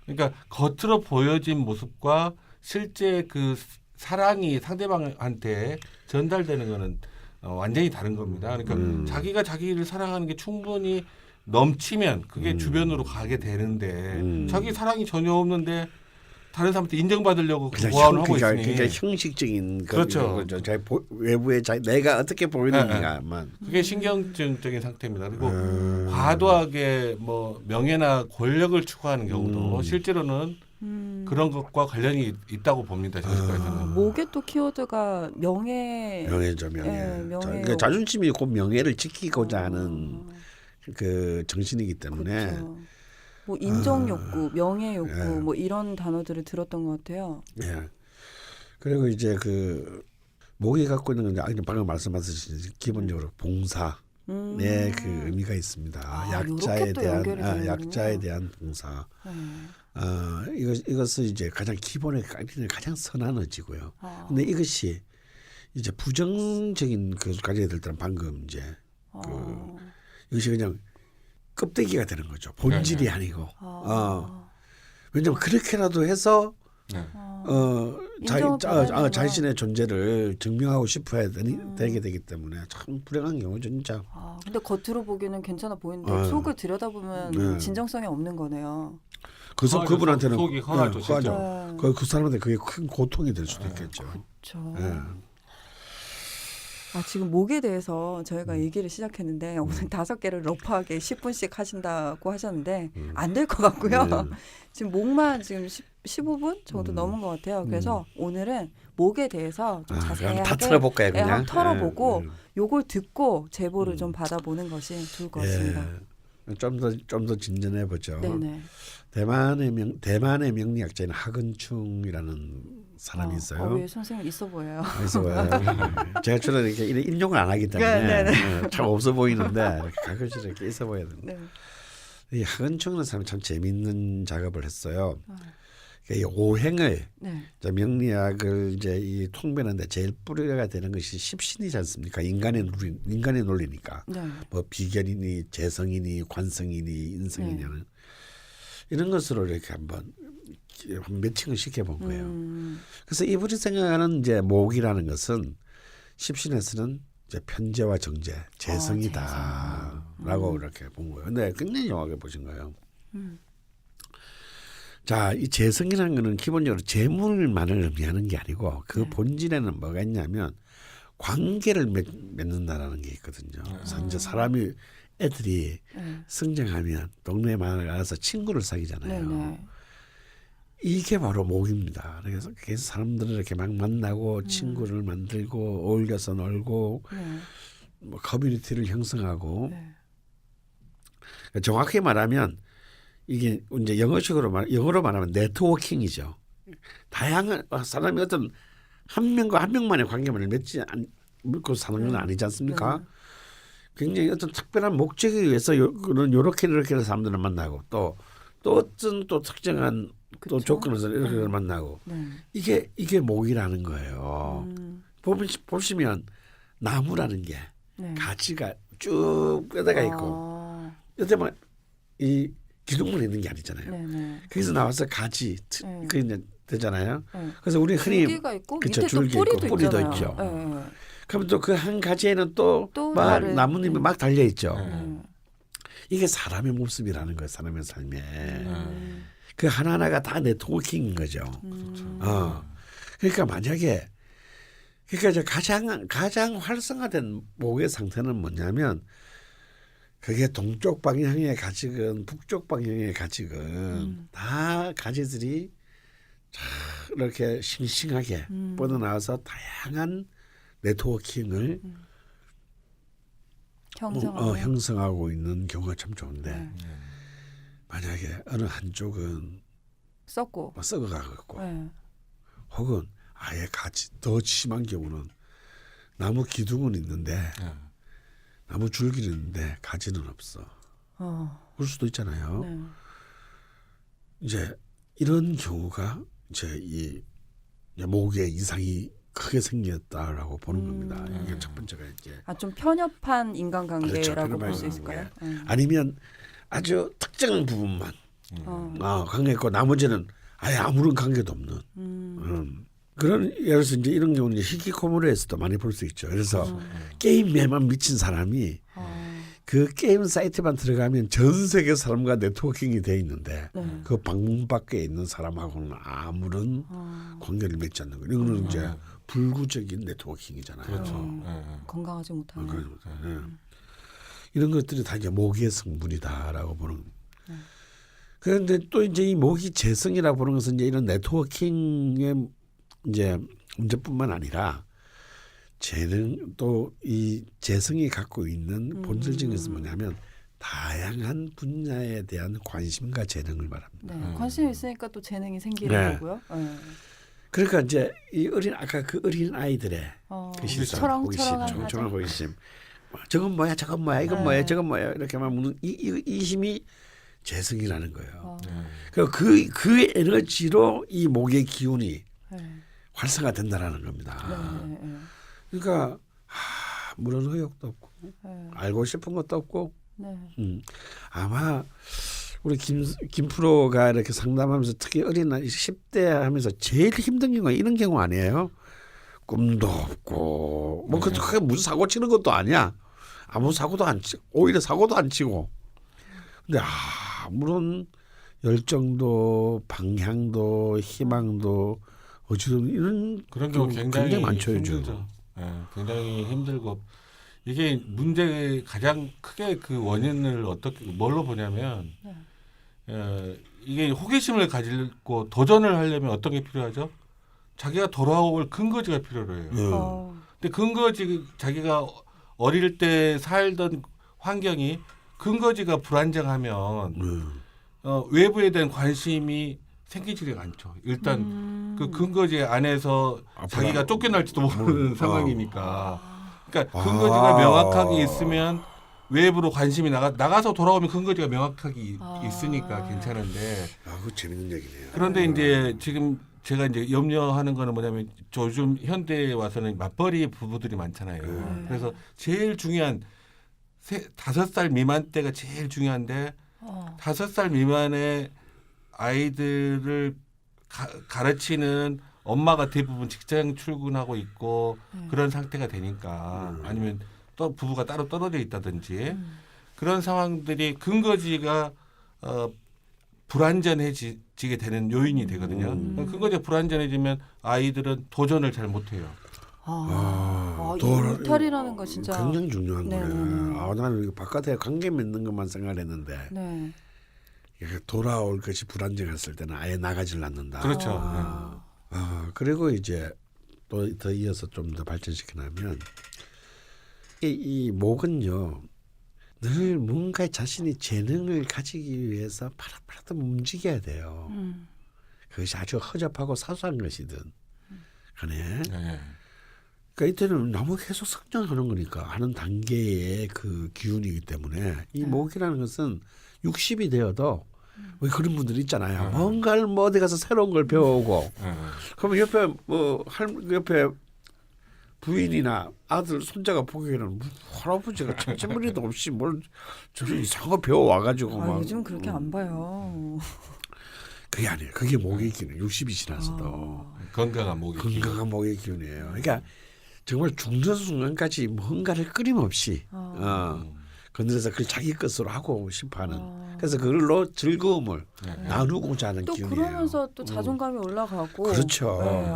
그러니까 겉으로 보여진 모습과 실제 그 사랑이 상대방한테 전달되는 거는 완전히 다른 겁니다. 그러니까 자기가 자기를 사랑하는 게 충분히 넘치면 그게 주변으로 가게 되는데 자기 사랑이 전혀 없는데 다른 사람한테 인정받으려고 고아원을 하고 있으니
그러니까 형식적인
그렇죠.
외부에 내가 어떻게 보이는가만
그게 신경증적인 상태입니다. 그리고 과도하게 뭐 명예나 권력을 추구하는 경우도 실제로는 그런 것과 관련이 있다고 봅니다. 정신과에서는.
목에 또 키워드가 명예죠.
명예. 그러니까 자존심이 곧 명예를 지키고자 하는 그 정신이기 때문에.
그렇죠. 뭐 인정 욕구, 명예 욕구, 뭐 이런 단어들을 들었던 것 같아요.
그리고 이제 목이 갖고 있는 건 방금 말씀하셨듯이 기본적으로 봉사의 그 의미가 있습니다. 약자에 대한 봉사. 이것은 이제 가장 기본에 가장 선한 의지고요. 근데 이것이 이제 부정적인 것까지 될 때는 방금 이제 이것이 그냥 껍데기가 되는 거죠. 본질이 아니고. 왜냐하면 그렇게라도 해서 자신의 존재를 증명하고 싶어야 되게 되기 때문에 참 불행한 경우죠, 진짜.
근데 겉으로 보기에는 괜찮아 보이는데 속을 들여다보면 진정성이 없는 거네요.
그분한테는
속이 허하죠, 진짜.
그 사람한테 그게 큰 고통이 될 수도 있겠죠.
그렇죠. 지금 목에 대해서 저희가 얘기를 시작했는데 오늘 5개를 러프하게 10분씩 하신다고 하셨는데 안 될 것 같고요. 지금 목만 지금 15분 정도 넘은 것 같아요. 그래서 오늘은 목에 대해서 좀 자세하게
다 털어볼까요, 그냥?
한번 털어보고 요걸 듣고 제보를 좀 받아보는 것이 좋을 것 같습니다.
좀 더 진전해 보죠.
네네.
대만의 명리학자인 하근충이라는 사람이 있어요.
왜 선생님 있어 보여요?
있어 보여요. 제가 주로 이렇게 인용을 안 하기 때문에 참 없어 보이는데 가끔씩 이렇게 있어 보여야 됩니다. 이 하근충이라는 사람이 참 재미있는 작업을 했어요. 이 오행을 명리학을 이제 이 통변하는데 제일 뿌리가 되는 것이 십신이지 않습니까? 인간의 논리니까. 뭐 비견이니 재성이니 관성이니 인성이냐는 이런 것으로 이렇게 한번 매칭을 시켜본 거예요. 그래서 이분이 생각하는 이제 목이라는 것은 십신에서는 이제 편재와 정재, 재성이다라고 이렇게 본 거예요. 근데 굉장히 정확하게 보신 거예요. 자, 이 재성이라는 거는 기본적으로 재물만을 의미하는 게 아니고 그 본질에는 뭐가 있냐면 관계를 맺는다라는 게 있거든요. 그래서 이제 애들이 성장하면 동네 마을 가서 친구를 사귀잖아요. 이게 바로 목입니다. 그래서 사람들을 이렇게 막 만나고 친구를 만들고 어울려서 놀고 뭐 커뮤니티를 형성하고 정확히 말하면 이게 이제 영어로 말하면 네트워킹이죠. 다양한 사람이 어떤 한 명과 한 명만의 관계만을 맺고 사는 건 아니지 않습니까?
네.
굉장히 어떤 특별한 목적에 의해서 그런 요렇게 사람들을 만나고 또 어떤 또 특정한 또
그쵸?
조건에서 이렇게 만나고
네.
이게 목이라는 거예요. 보시면 나무라는 게
네.
가지가 쭉 뼈대가 있고 여태만 이 기둥만 있는 게 아니잖아요.
네네.
거기서 나와서 가지
네.
그 이제 되잖아요.
네.
그래서 우리 흔히
줄기가 있고
그쵸,
밑에 또
줄기
뿌리도
있고 뿌리도
있잖아요.
있죠.
네.
그러면 또 그 한 가지에는 또
또
막
다른,
나뭇잎이
네.
막 달려 있죠.
네.
이게 사람의 모습이라는 거예요. 사람의 삶에. 그 하나하나가 다 네트워킹인 거죠. 그러니까 만약에 그러니까 이제 가장 활성화된 목의 상태는 뭐냐면 그게 동쪽 방향의 가지건 북쪽 방향의 가지건 다 가지들이 이렇게 싱싱하게 뻗어나와서 다양한 네트워킹을 형성하고 있는 경우가 참 좋은데
네.
만약에
어느 한쪽은
썩고
썩어가고
네.
혹은 아예 가지 더 심한 경우는 나무 기둥은 있는데 나무 줄기는 있는데 가지는 없어. 그럴 수도 있잖아요.
네.
이제 이런 경우가 이제 이 목에 이상이 크게 생겼다라고 보는 겁니다. 이게 첫 번째가 이제
좀 편협한 인간관계라고
그렇죠.
볼
편협한
수 있을까요?
아니면 아주 특정한 부분만 관계있고 나머지는 아예 아무런 관계도 없는 그런 예를 들어서 이제 이런 경우는 히키코모리에서도 많이 볼 수 있죠. 그래서 게임에만 미친 사람이 그 게임 사이트만 들어가면 전 세계 사람과 네트워킹이 돼 있는데
네.
그 방문 밖에 있는 사람하고는 아무런 관계를 맺지 않는 거예요. 이거는 이제 불구적인 네트워킹이잖아요.
그렇죠.
건강하지 못하는.
이런 것들이 다 이제 모기의 성분이다라고 보는. 그런데 또 이제 이 모기 재성이라고 보는 것은 이제 이런 네트워킹의 이제 문제뿐만 아니라 재능 또 이 재성이 갖고 있는 본질적인 것은 뭐냐면 다양한 분야에 대한 관심과 재능을 말합니다.
네. 관심이 있으니까 또 재능이 생기는 거고요. 네.
그러니까 이제 이 아까 그 어린 아이들의 그 시선,
철렁철렁한
호기심, 호기심. 저건 뭐야, 저건 뭐야, 이건 뭐야, 저건 뭐야 이렇게만 묻는 이 힘이 재성이라는 거예요. 그리고 그 에너지로 이 목의 기운이 활성화된다라는 겁니다. 그러니까 물론 의욕도 없고 알고 싶은 것도 없고 아마 우리 김 프로가 이렇게 상담하면서 특히 어린 나이 10대 하면서 제일 힘든 경우가 이런 경우 아니에요? 꿈도 없고 뭐 그게 무슨 사고 치는 것도 아니야. 아무 사고도 안 치고 오히려 사고도 안 치고 근데 아무런 열정도 방향도 희망도 어찌든 이런
그런 경우 굉장히
많죠.
힘들죠. 굉장히 힘들고 이게 문제의 가장 크게 그 원인을 어떻게 뭘로 보냐면 이게 호기심을 가지고 도전을 하려면 어떤 게 필요하죠? 자기가 돌아올 근거지가 필요해요. 근데 근거지 자기가 어릴 때 살던 환경이 근거지가 불안정하면 외부에 대한 관심이 생기지가 않죠. 일단 그 근거지 안에서 자기가 쫓겨날지도 모르는 상황이니까. 그러니까 근거지가 명확하게 있으면 외부로 관심이 나가서 돌아오면 근거지가 명확하게 있으니까 괜찮은데.
그거 재밌는 얘기네요.
그런데 이제 지금 제가 이제 염려하는 거는 뭐냐면 요즘 현대에 와서는 맞벌이 부부들이 많잖아요. 그래서 제일 중요한 5살 미만 때가 제일 중요한데 5살 미만의 아이들을 가르치는 엄마가 대부분 직장 출근하고 있고 그런 상태가 되니까 아니면 또 부부가 따로 떨어져 있다든지 그런 상황들이 근거지가 불안전해지게 되는 요인이 되거든요. 근거지가 불안전해지면 아이들은 도전을 잘 못해요.
이 울타리라는 거 진짜
굉장히 중요한 거예요. 나는 바깥에 관계 맺는 것만 생각했는데 돌아올 것이 불안정했을 때는 아예 나가질 않는다.
그렇죠.
그리고 이제 또 더 이어서 좀 더 발전시키려면 이 목은요 늘 뭔가 자신이 재능을 가지기 위해서 파릇파릇 움직여야 돼요. 그것이 아주 허접하고 사소한 것이든 간에.
네.
그러니까 이때는 너무 계속 성장하는 거니까 하는 단계의 그 기운이기 때문에 이 목이라는 것은 60이 되어도 왜 그런 분들 있잖아요. 뭔가를 뭐 어디 가서 새로운 걸 배워오고 그러면 옆에 옆에 부인이나 아들 손자가 보기에는 할아버지가 천체머리도 없이 뭘 저런 이상한 거 배워와가지고 막
요즘 그렇게 안 봐요.
그게 아니에요. 그게 목의 기운 60이 지나서도
건강한 목이
건강한 목의 기운이에요. 그러니까 정말 죽는 순간까지 뭔가를 끊임없이 건드려서 그걸 자기 것으로 하고 싶어하는 그래서 그걸로 즐거움을 나누고자 하는
또
기운이에요.
그러면서 또 자존감이 올라가고
그렇죠.
네.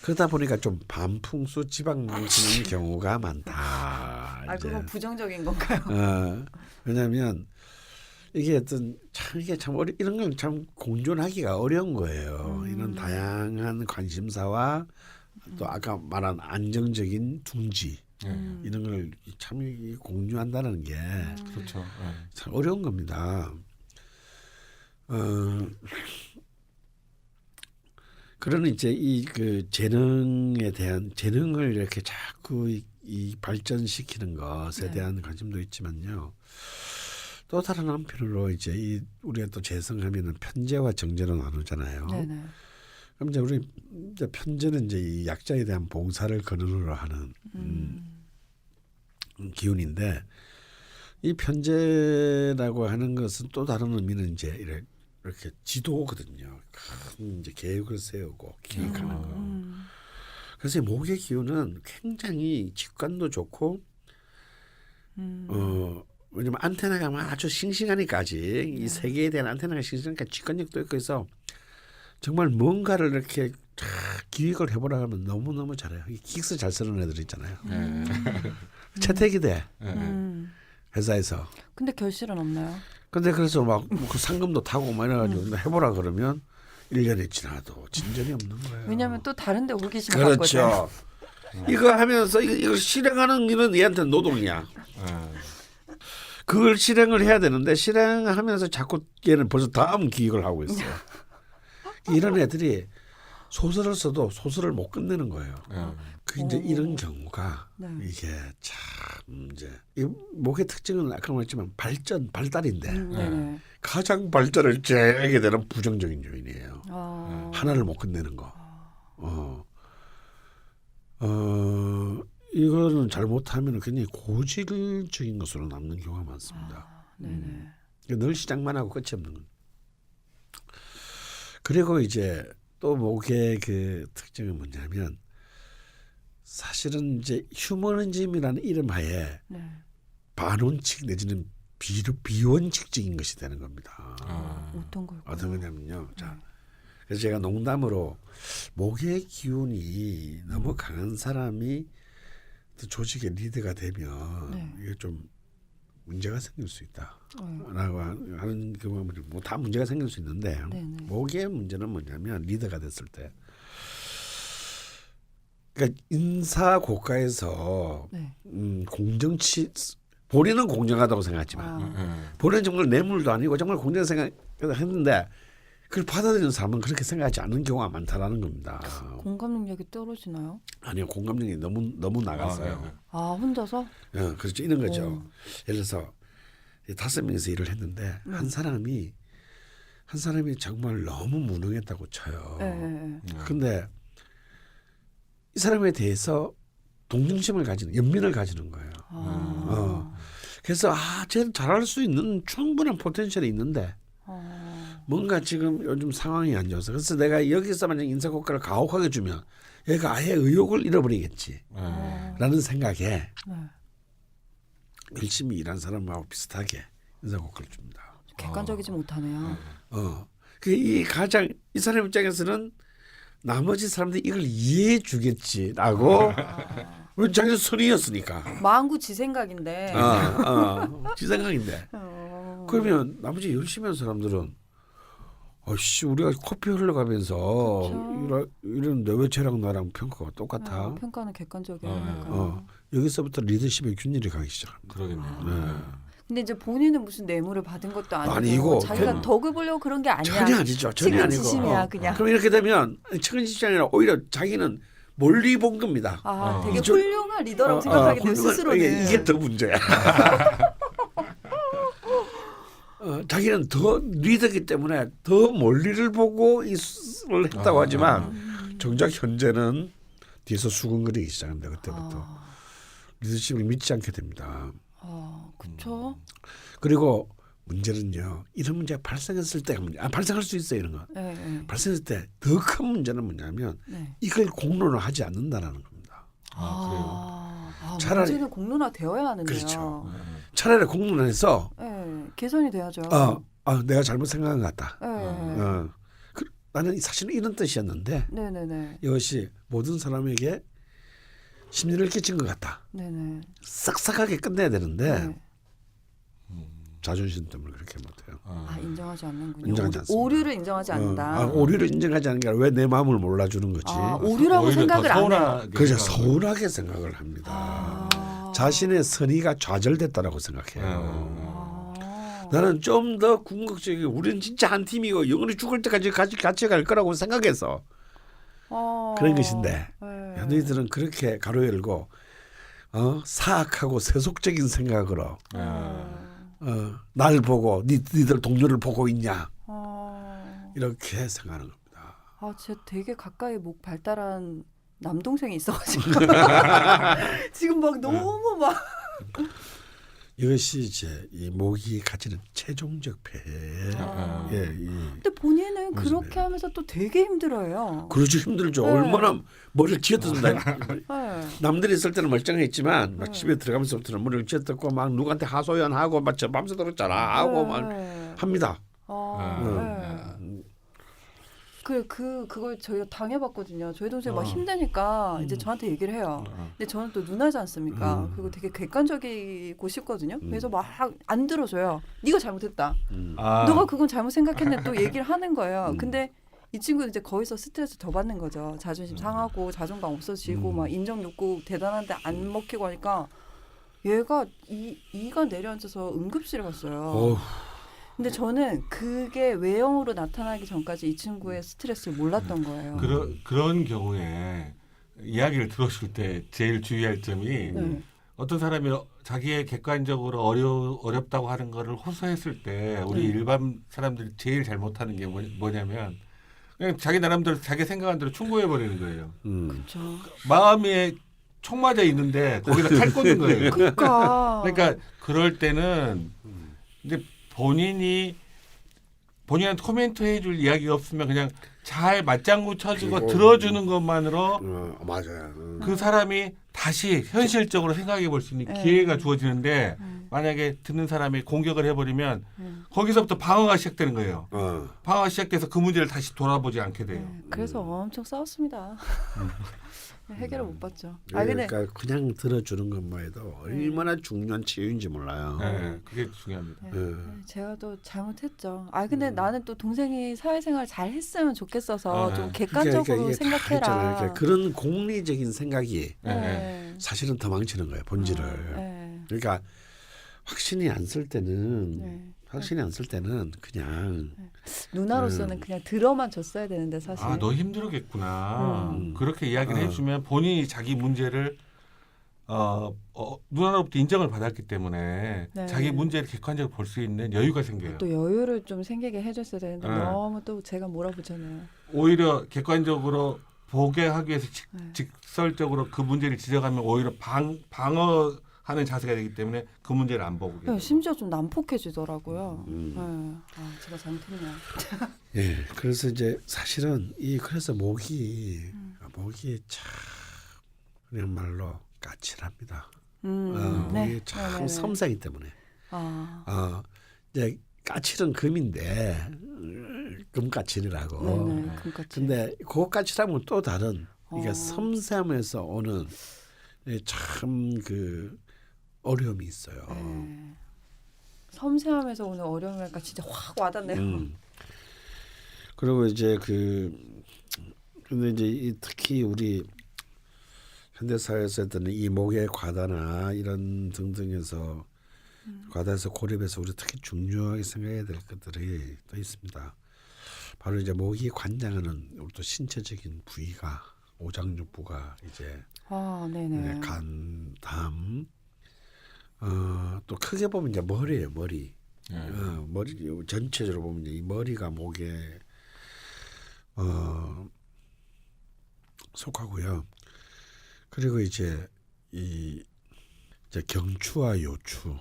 그러다 보니까 좀 반풍수 지방 넘치는 경우가 많다. 이제.
그건 부정적인 건가요?
왜냐하면 이게 이게 참 이런 건 참 공존하기가 어려운 거예요. 이런 다양한 관심사와 또 아까 말한 안정적인 둥지 이런 걸 참 공유한다는 게
그렇죠.
참 어려운 겁니다. 그러는 이제 이 그 재능에 대한 재능을 이렇게 자꾸 이 발전시키는 것에 대한 관심도 있지만요. 또 다른 한편으로 이제 우리가 또 재성하면은 편재와 정재로 나누잖아요.
네네.
그럼 이제 우리 이제 편재는 이제 이 약자에 대한 봉사를 근원으로 하는 기운인데 이 편재라고 하는 것은 또 다른 의미는 이제 이렇게 지도거든요. 큰 이제 계획을 세우고 기획하는 거. 그래서 이 목의 기운은 굉장히 직관도 좋고, 왜냐면 안테나가 아주 싱싱하니까 아직 이 세계에 대한 안테나가 싱싱하니까 직관력도 있고 해서 정말 뭔가를 이렇게 기획을 해보라 하면 너무너무 잘해요. 기획서 잘 쓰는 애들 있잖아요. 채택이 돼. 회사에서.
근데 결실은 없나요?
근데 그래서 막 그 상금도 타고 막 이래가지고 해보라 그러면 1년이 지나도 진전이 없는 거예요.
왜냐하면 또 다른 데 호기심이
그렇죠. 이거 하면서 이걸 실행하는 일은 얘한테 노동이야. 그걸 실행을 해야 되는데 실행하면서 자꾸 얘는 벌써 다음 기획을 하고 있어요. 이런 애들이 소설을 써도 소설을 못 끝내는 거예요. 그 이제 이런 경우가 이게 참 이제 이 목의 특징은 아까 말했지만 발달인데 가장 발달을 제하게 되는 부정적인 요인이에요. 하나를 못 끝내는 거. 이거는 잘못하면 굉장히 고질적인 것으로 남는 경우가 많습니다. 늘 시작만 하고 끝이 없는 건. 그리고 이제 또 목의 그 특징은 뭐냐면 사실은 이제 휴머니즘이라는 이름하에 반원칙 내지는 비원칙적인 것이 되는 겁니다.
어떤 걸까요?
어떤 거냐면요. 자, 그래서 제가 농담으로 목의 기운이 너무 강한 사람이 또 조직의 리더가 되면 이게 좀 문제가 생길 수 있다라고 하는 경우가 뭐 다 문제가 생길 수 있는데 목의 문제는 뭐냐면 리더가 됐을 때 그러니까 인사 고가에서 공정치 본인은 공정하다고 생각하지만 본인은 정말 뇌물도 아니고 정말 공정 생각했는데 그걸 받아들이는 사람은 그렇게 생각하지 않는 경우가 많다라는 겁니다.
공감 능력이 떨어지나요?
아니요, 공감 능력이 너무 나갔어요.
혼자서?
그렇죠. 이런 거죠. 예를 들어서 5명이서 일을 했는데 한 사람이 정말 너무 무능했다고 쳐요. 근데 이 사람에 대해서 동정심을 가지는 연민을 가지는 거예요. 그래서 쟤는 잘할 수 있는 충분한 포텐셜이 있는데 뭔가 지금 요즘 상황이 안 좋아서 그래서 내가 여기서 만약 인사고과를 가혹하게 주면 얘가 아예 의욕을 잃어버리겠지 라는 생각에 열심히 일한 사람하고 비슷하게 인사고과를 줍니다.
객관적이지 못하네요.
이 사람 입장에서는 나머지 사람들이 이걸 이해해 주겠지라고 왜 자기는 선이었으니까
마음구 지 생각인데
지 생각인데 그러면 나머지 열심히 한 사람들은 우리가 코피 흘러가면서 이런데 왜 쟤랑 나랑 평가가 똑같아?
평가는 객관적이니까.
여기서부터 리더십의 균열이 가기 시작합니다.
그러겠네요.
근데 이제 본인은 무슨 뇌물을 받은 것도 아니고
아니고
자기가 덕을 보려고 그런 게 아니야.
전혀 아니죠. 전혀 아니고.
측은지심이야 그냥.
그럼 이렇게 되면 측은지심이 아니라 오히려 자기는 멀리 본 겁니다.
아, 되게
이쪽-
훌륭한 리더라고 생각하게 돼요
훌륭한-
스스로는.
이게 더 문제야. 자기는 더 리더기 때문에 더 멀리를 보고 있을 했다고 하지만 정작 현재는 뒤에서 수근거리기 시작합니다. 그때부터 리더십을 믿지 않게 됩니다.
그렇죠.
그리고 문제는요. 이런 문제가 발생했을 때가 발생할 수 있어요. 이런 거.
네.
발생했을 때 더 큰 문제는 뭐냐면
네.
이걸 공론화 하지 않는다라는 겁니다. 차라리-
문제는 공론화 되어야 하는데요.
그렇죠. 차라리 공론화해서
네, 개선이 돼야죠.
내가 잘못 생각한 것 같다.
네.
나는 사실은 이런 뜻이었는데
네네네.
이것이 모든 사람에게 심리를 끼친 것 같다.
네네.
싹싹하게 끝내야 되는데
네.
자존심 때문에 그렇게 못해요.
인정하지 않는군요.
인정하지 않습니다.
오류를 인정하지 않는다.
오류를 인정하지 않는 게 아니라 왜 내 마음을 몰라주는 거지.
오류라고
오히려
생각을
더
안 해요.
서운하게
그래서
생각하고.
서운하게 생각을 합니다. 자신의 선의가 좌절됐다라고 생각해요. 나는 좀 더 궁극적이고 우리는 진짜 한 팀이고 영원히 죽을 때까지 같이 갈 거라고 생각해서 그런 것인데 너희들은 그렇게 가로 열고 사악하고 세속적인 생각으로 날 보고 니들 동료를 보고 있냐 이렇게 생각하는 겁니다.
진짜 되게 가까이 목 발달한 남동생이 있어가지고 지금 막 너무 막
이것이 이제 이 목이 가지는 최종적 폐해.
근데 본인은 그렇게 하면서 또 되게 힘들어요.
그러죠. 힘들죠.
네.
얼마나 머리를 쥐어뜯는다.
네.
남들이 있을 때는 멀쩡했지만 막 집에 들어가면서부터는 머리를 쥐어뜯고 막 누구한테 하소연하고 막 저 밤새도록 자라하고 막 합니다.
그걸 저희가 당해봤거든요. 저희 동생 막 힘드니까 이제 저한테 얘기를 해요. 근데 저는 또 누나지 않습니까? 그리고 되게 객관적이고 싶거든요. 그래서 막 안 들어줘요. 네가 잘못했다. 너가 그건 잘못 생각했네. 또 얘기를 하는 거예요. 근데 이 친구는 이제 거기서 스트레스 더 받는 거죠. 자존심 상하고 자존감 없어지고 막 인정 욕구 대단한데 안 먹히고 하니까 얘가 이가 내려앉아서 응급실에 갔어요. 근데 저는 그게 외형으로 나타나기 전까지 이 친구의 스트레스를 몰랐던 거예요.
그런 경우에 이야기를 들어줄 때 제일 주의할 점이 어떤 사람이 자기의 객관적으로 어렵다고 하는 거를 호소했을 때 우리 일반 사람들이 제일 잘못하는 게 뭐냐면 그냥 자기 나름대로 자기 생각한 대로 충고해 버리는 거예요.
그렇죠.
마음에 총 맞아 있는데 거기다 칼 꽂는 거예요.
그러니까
그럴 때는 이제 본인한테 코멘트 해줄 이야기가 없으면 그냥 잘 맞장구 쳐주고 들어주는 것만으로
맞아요.
그 사람이 다시 현실적으로 생각해 볼 수 있는 기회가 주어지는데 만약에 듣는 사람이 공격을 해버리면 거기서부터 방어가 시작되는 거예요. 방어가 시작돼서 그 문제를 다시 돌아보지 않게 돼요.
그래서 엄청 싸웠습니다. 해결을 못 봤죠.
그러니까 그냥 들어주는 것만 해도 얼마나 중요한 치유인지 몰라요.
그게 중요합니다.
제가 또 잘못했죠. 근데 나는 또 동생이 사회생활 잘 했으면 좋겠어서 좀 객관적으로
이게
생각해라.
이렇게 그런 공리적인 생각이 사실은 더 망치는 거예요. 본질을. 그러니까 확신이 안 쓸 때는 그냥
누나로서는 그냥 들어만 줬어야 되는데 사실.
너 힘들겠구나. 그렇게 이야기를 해주면 본인이 자기 문제를 누나로부터 인정을 받았기 때문에 자기 문제를 객관적으로 볼 수 있는 여유가 생겨요.
또 여유를 좀 생기게 해줬어야 되는데 너무 또 제가 몰아붙였네요.
오히려 객관적으로 보게 하기 위해서 직설적으로 그 문제를 지적하면 오히려 방어하는 자세가 되기 때문에 그 문제를 안 보고 계세요.
심지어 좀 난폭해지더라고요. 제가 잘못했네요.
그래서 이제 사실은 그래서 목이 참 그야말로 까칠합니다. 목이 참 섬세하기 때문에. 이제 까칠은 금인데 금까칠이라고.
금까칠.
근데 그 까칠함은 또 다른 이게 섬세함에서 오는 참 그 어려움이 있어요.
섬세함에서 오는 어려움이니까 진짜 확 와닿네요.
그리고 이제 근데 이제 특히 우리 현대 사회에서 이 목의 과다나 이런 등등에서 과다해서 고립해서 우리 특히 중요하게 생각해야 될 것들이 또 있습니다. 바로 이제 목이 관장하는 우리 또 신체적인 부위가 오장육부가 이제
네네.
간, 담, 또 크게 보면 이제 머리예요, 머리. 머리 전체적으로 보면 이제 이 머리가 목에 속하고요. 그리고 이제 이 이제 경추와 요추를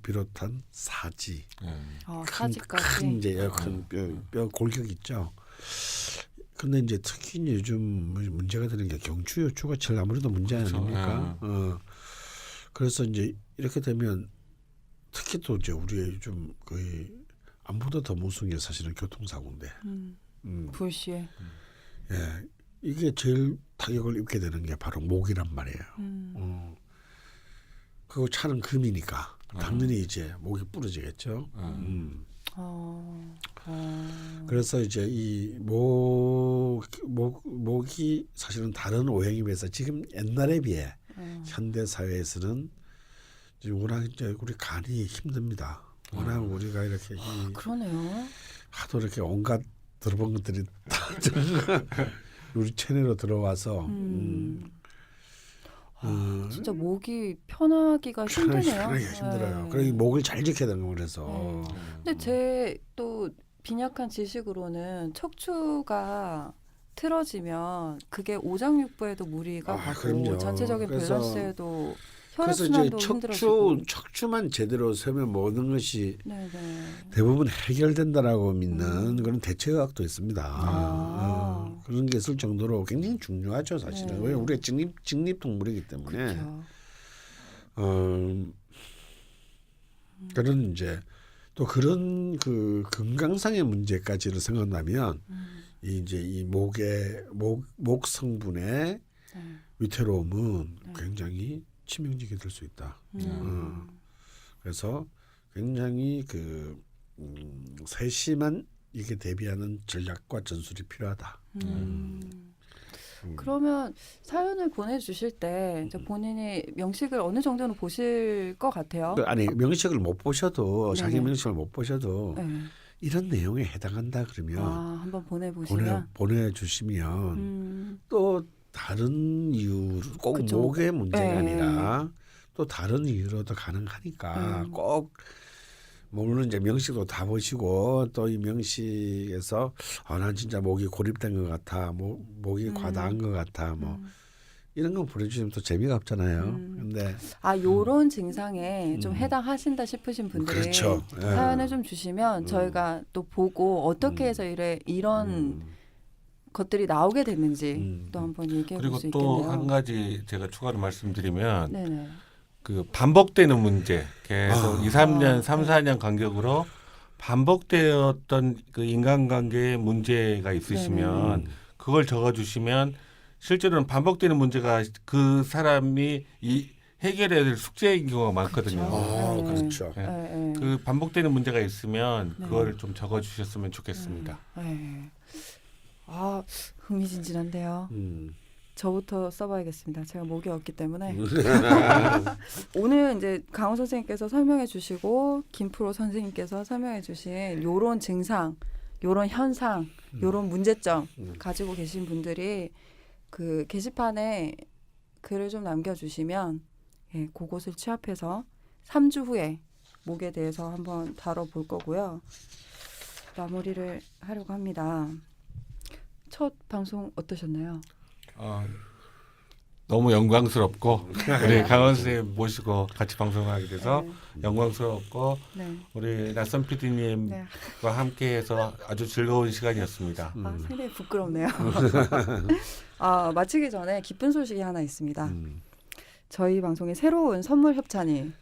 비롯한 사지,
사지까지.
큰 이제 뼈 골격 있죠. 근데 이제 특히 이제 요즘 문제가 되는 게 경추 요추가 제일 아무래도 문제 아닙니까? 그래서 이제 이렇게 되면 특히 또 이제 우리 요즘 거의 안보다 더 무서운 게 사실은 교통사고인데.
불시에.
예, 이게 제일 타격을 입게 되는 게 바로 목이란 말이에요. 그리고 차는 금이니까 당연히 이제 목이 부러지겠죠. 그래서 이제 이 목이 사실은 다른 오행에 비해서 지금 옛날에 비해 현대 사회에서는 워낙 이제 우리 간이 힘듭니다. 워낙 우리가 이렇게
그러네요.
하도 이렇게 온갖 들어본 것들이 다 우리 체내로 들어와서
진짜 목이 편하기가 힘드네요.
편하기 힘들어요. 그리고 목을 잘 지켜야 되는 거 그래서.
근데 제 또 빈약한 지식으로는 척추가 틀어지면 그게 오장육부에도 무리가 가고
그럼요.
전체적인
그래서
밸런스에도
그래서 이제
혈액순환도 힘들어지고.
척추만 제대로 서면 모든 것이
네네.
대부분 해결된다라고 믿는 그런 대체의학도 있습니다. 그런 게 있을 정도로 굉장히 중요하죠, 사실은.
네.
왜 우리가 직립 동물이기 때문에.
그렇죠.
그런 이제 또 그런 그 건강상의 문제까지를 생각하면 이제 이 목 성분의 위태로움은 굉장히 치명적이 될 수 있다. 그래서 굉장히 그 세심한 이게 대비하는 전략과 전술이 필요하다.
그러면 사연을 보내주실 때 이제 본인이 명식을 어느 정도는 보실 것 같아요.
아니 명식을 못 보셔도
네네.
자기 명식을 못 보셔도
네.
이런 내용에 해당한다 그러면
한번 보내보시면.
보내주시면 또 다른 이유 꼭
그쵸.
목의 문제가
네.
아니라 또 다른 이유로도 가능하니까 꼭 물론 이제 명식도 다 보시고 또 이 명식에서 난 진짜 목이 고립된 것 같아, 목이 과다한 것 같아, 뭐 이런 거 보내주시면 또 재미가 없잖아요. 근데
요런 증상에 좀 해당하신다 싶으신 분들이
그렇죠.
사연을 좀 주시면 저희가 또 보고 어떻게 해서 이런 것들이 나오게 됐는지 또 한번 얘기해 볼
그리고
수
또
있겠네요.
한 가지 제가 추가로 말씀드리면
네네.
그 반복되는 문제 계속 2, 3년, 3, 4년 간격으로 반복되었던 그 인간관계에 문제가 있으시면 그걸 적어주시면 실제로는 반복되는 문제가 그 사람이 해결해야 될 숙제인 경우가 많거든요.
그렇죠.
그 반복되는 문제가 있으면 그걸 좀 적어주셨으면 좋겠습니다.
흥미진진한데요. 저부터 써봐야겠습니다. 제가 목이 없기 때문에. 오늘 이제 강호 선생님께서 설명해 주시고 김프로 선생님께서 설명해 주신 요런 증상, 요런 현상, 요런 문제점 가지고 계신 분들이 그 게시판에 글을 좀 남겨주시면 그곳을 취합해서 3주 후에 목에 대해서 한번 다뤄볼 거고요. 마무리를 하려고 합니다. 첫 방송 어떠셨나요?
너무 영광스럽고 우리 강원 선생님 모시고 같이 방송하게 돼서 영광스럽고 우리 낯선 PD님과 함께해서 아주 즐거운 시간이었습니다.
상당히 부끄럽네요. 마치기 전에 기쁜 소식이 하나 있습니다. 저희 방송에 새로운 선물 협찬이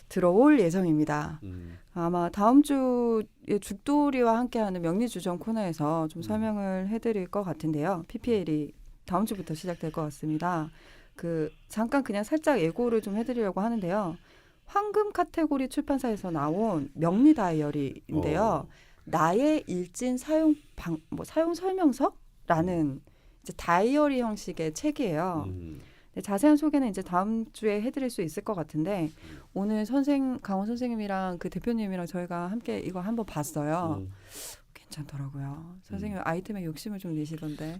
들어올 예정입니다. 아마 다음 주에 죽돌이와 함께하는 명리주정 코너에서 좀 설명을 해드릴 것 같은데요. PPL이 다음 주부터 시작될 것 같습니다. 잠깐 그냥 살짝 예고를 좀 해드리려고 하는데요. 황금 카테고리 출판사에서 나온 명리 다이어리인데요. 나의 일진 사용 설명서라는 이제 다이어리 형식의 책이에요. 자세한 소개는 이제 다음 주에 해드릴 수 있을 것 같은데 오늘 강원 선생님이랑 그 대표님이랑 저희가 함께 이거 한번 봤어요. 괜찮더라고요. 선생님 아이템에 욕심을 좀 내시던데.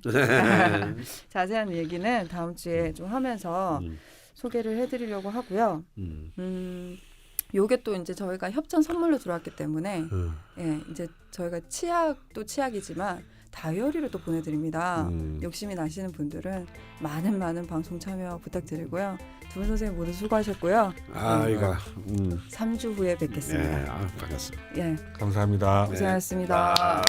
자세한 얘기는 다음 주에 좀 하면서 소개를 해드리려고 하고요. 요게 또 이제 저희가 협찬 선물로 들어왔기 때문에 예, 이제 저희가 치약도 치약이지만 다이어리를 또 보내드립니다. 욕심이 나시는 분들은 많은 방송 참여 부탁드리고요. 두 분 선생님 모두 수고하셨고요.
이거
3주 후에 뵙겠습니다.
반갑습니다.
예,
감사합니다.
고생하셨습니다.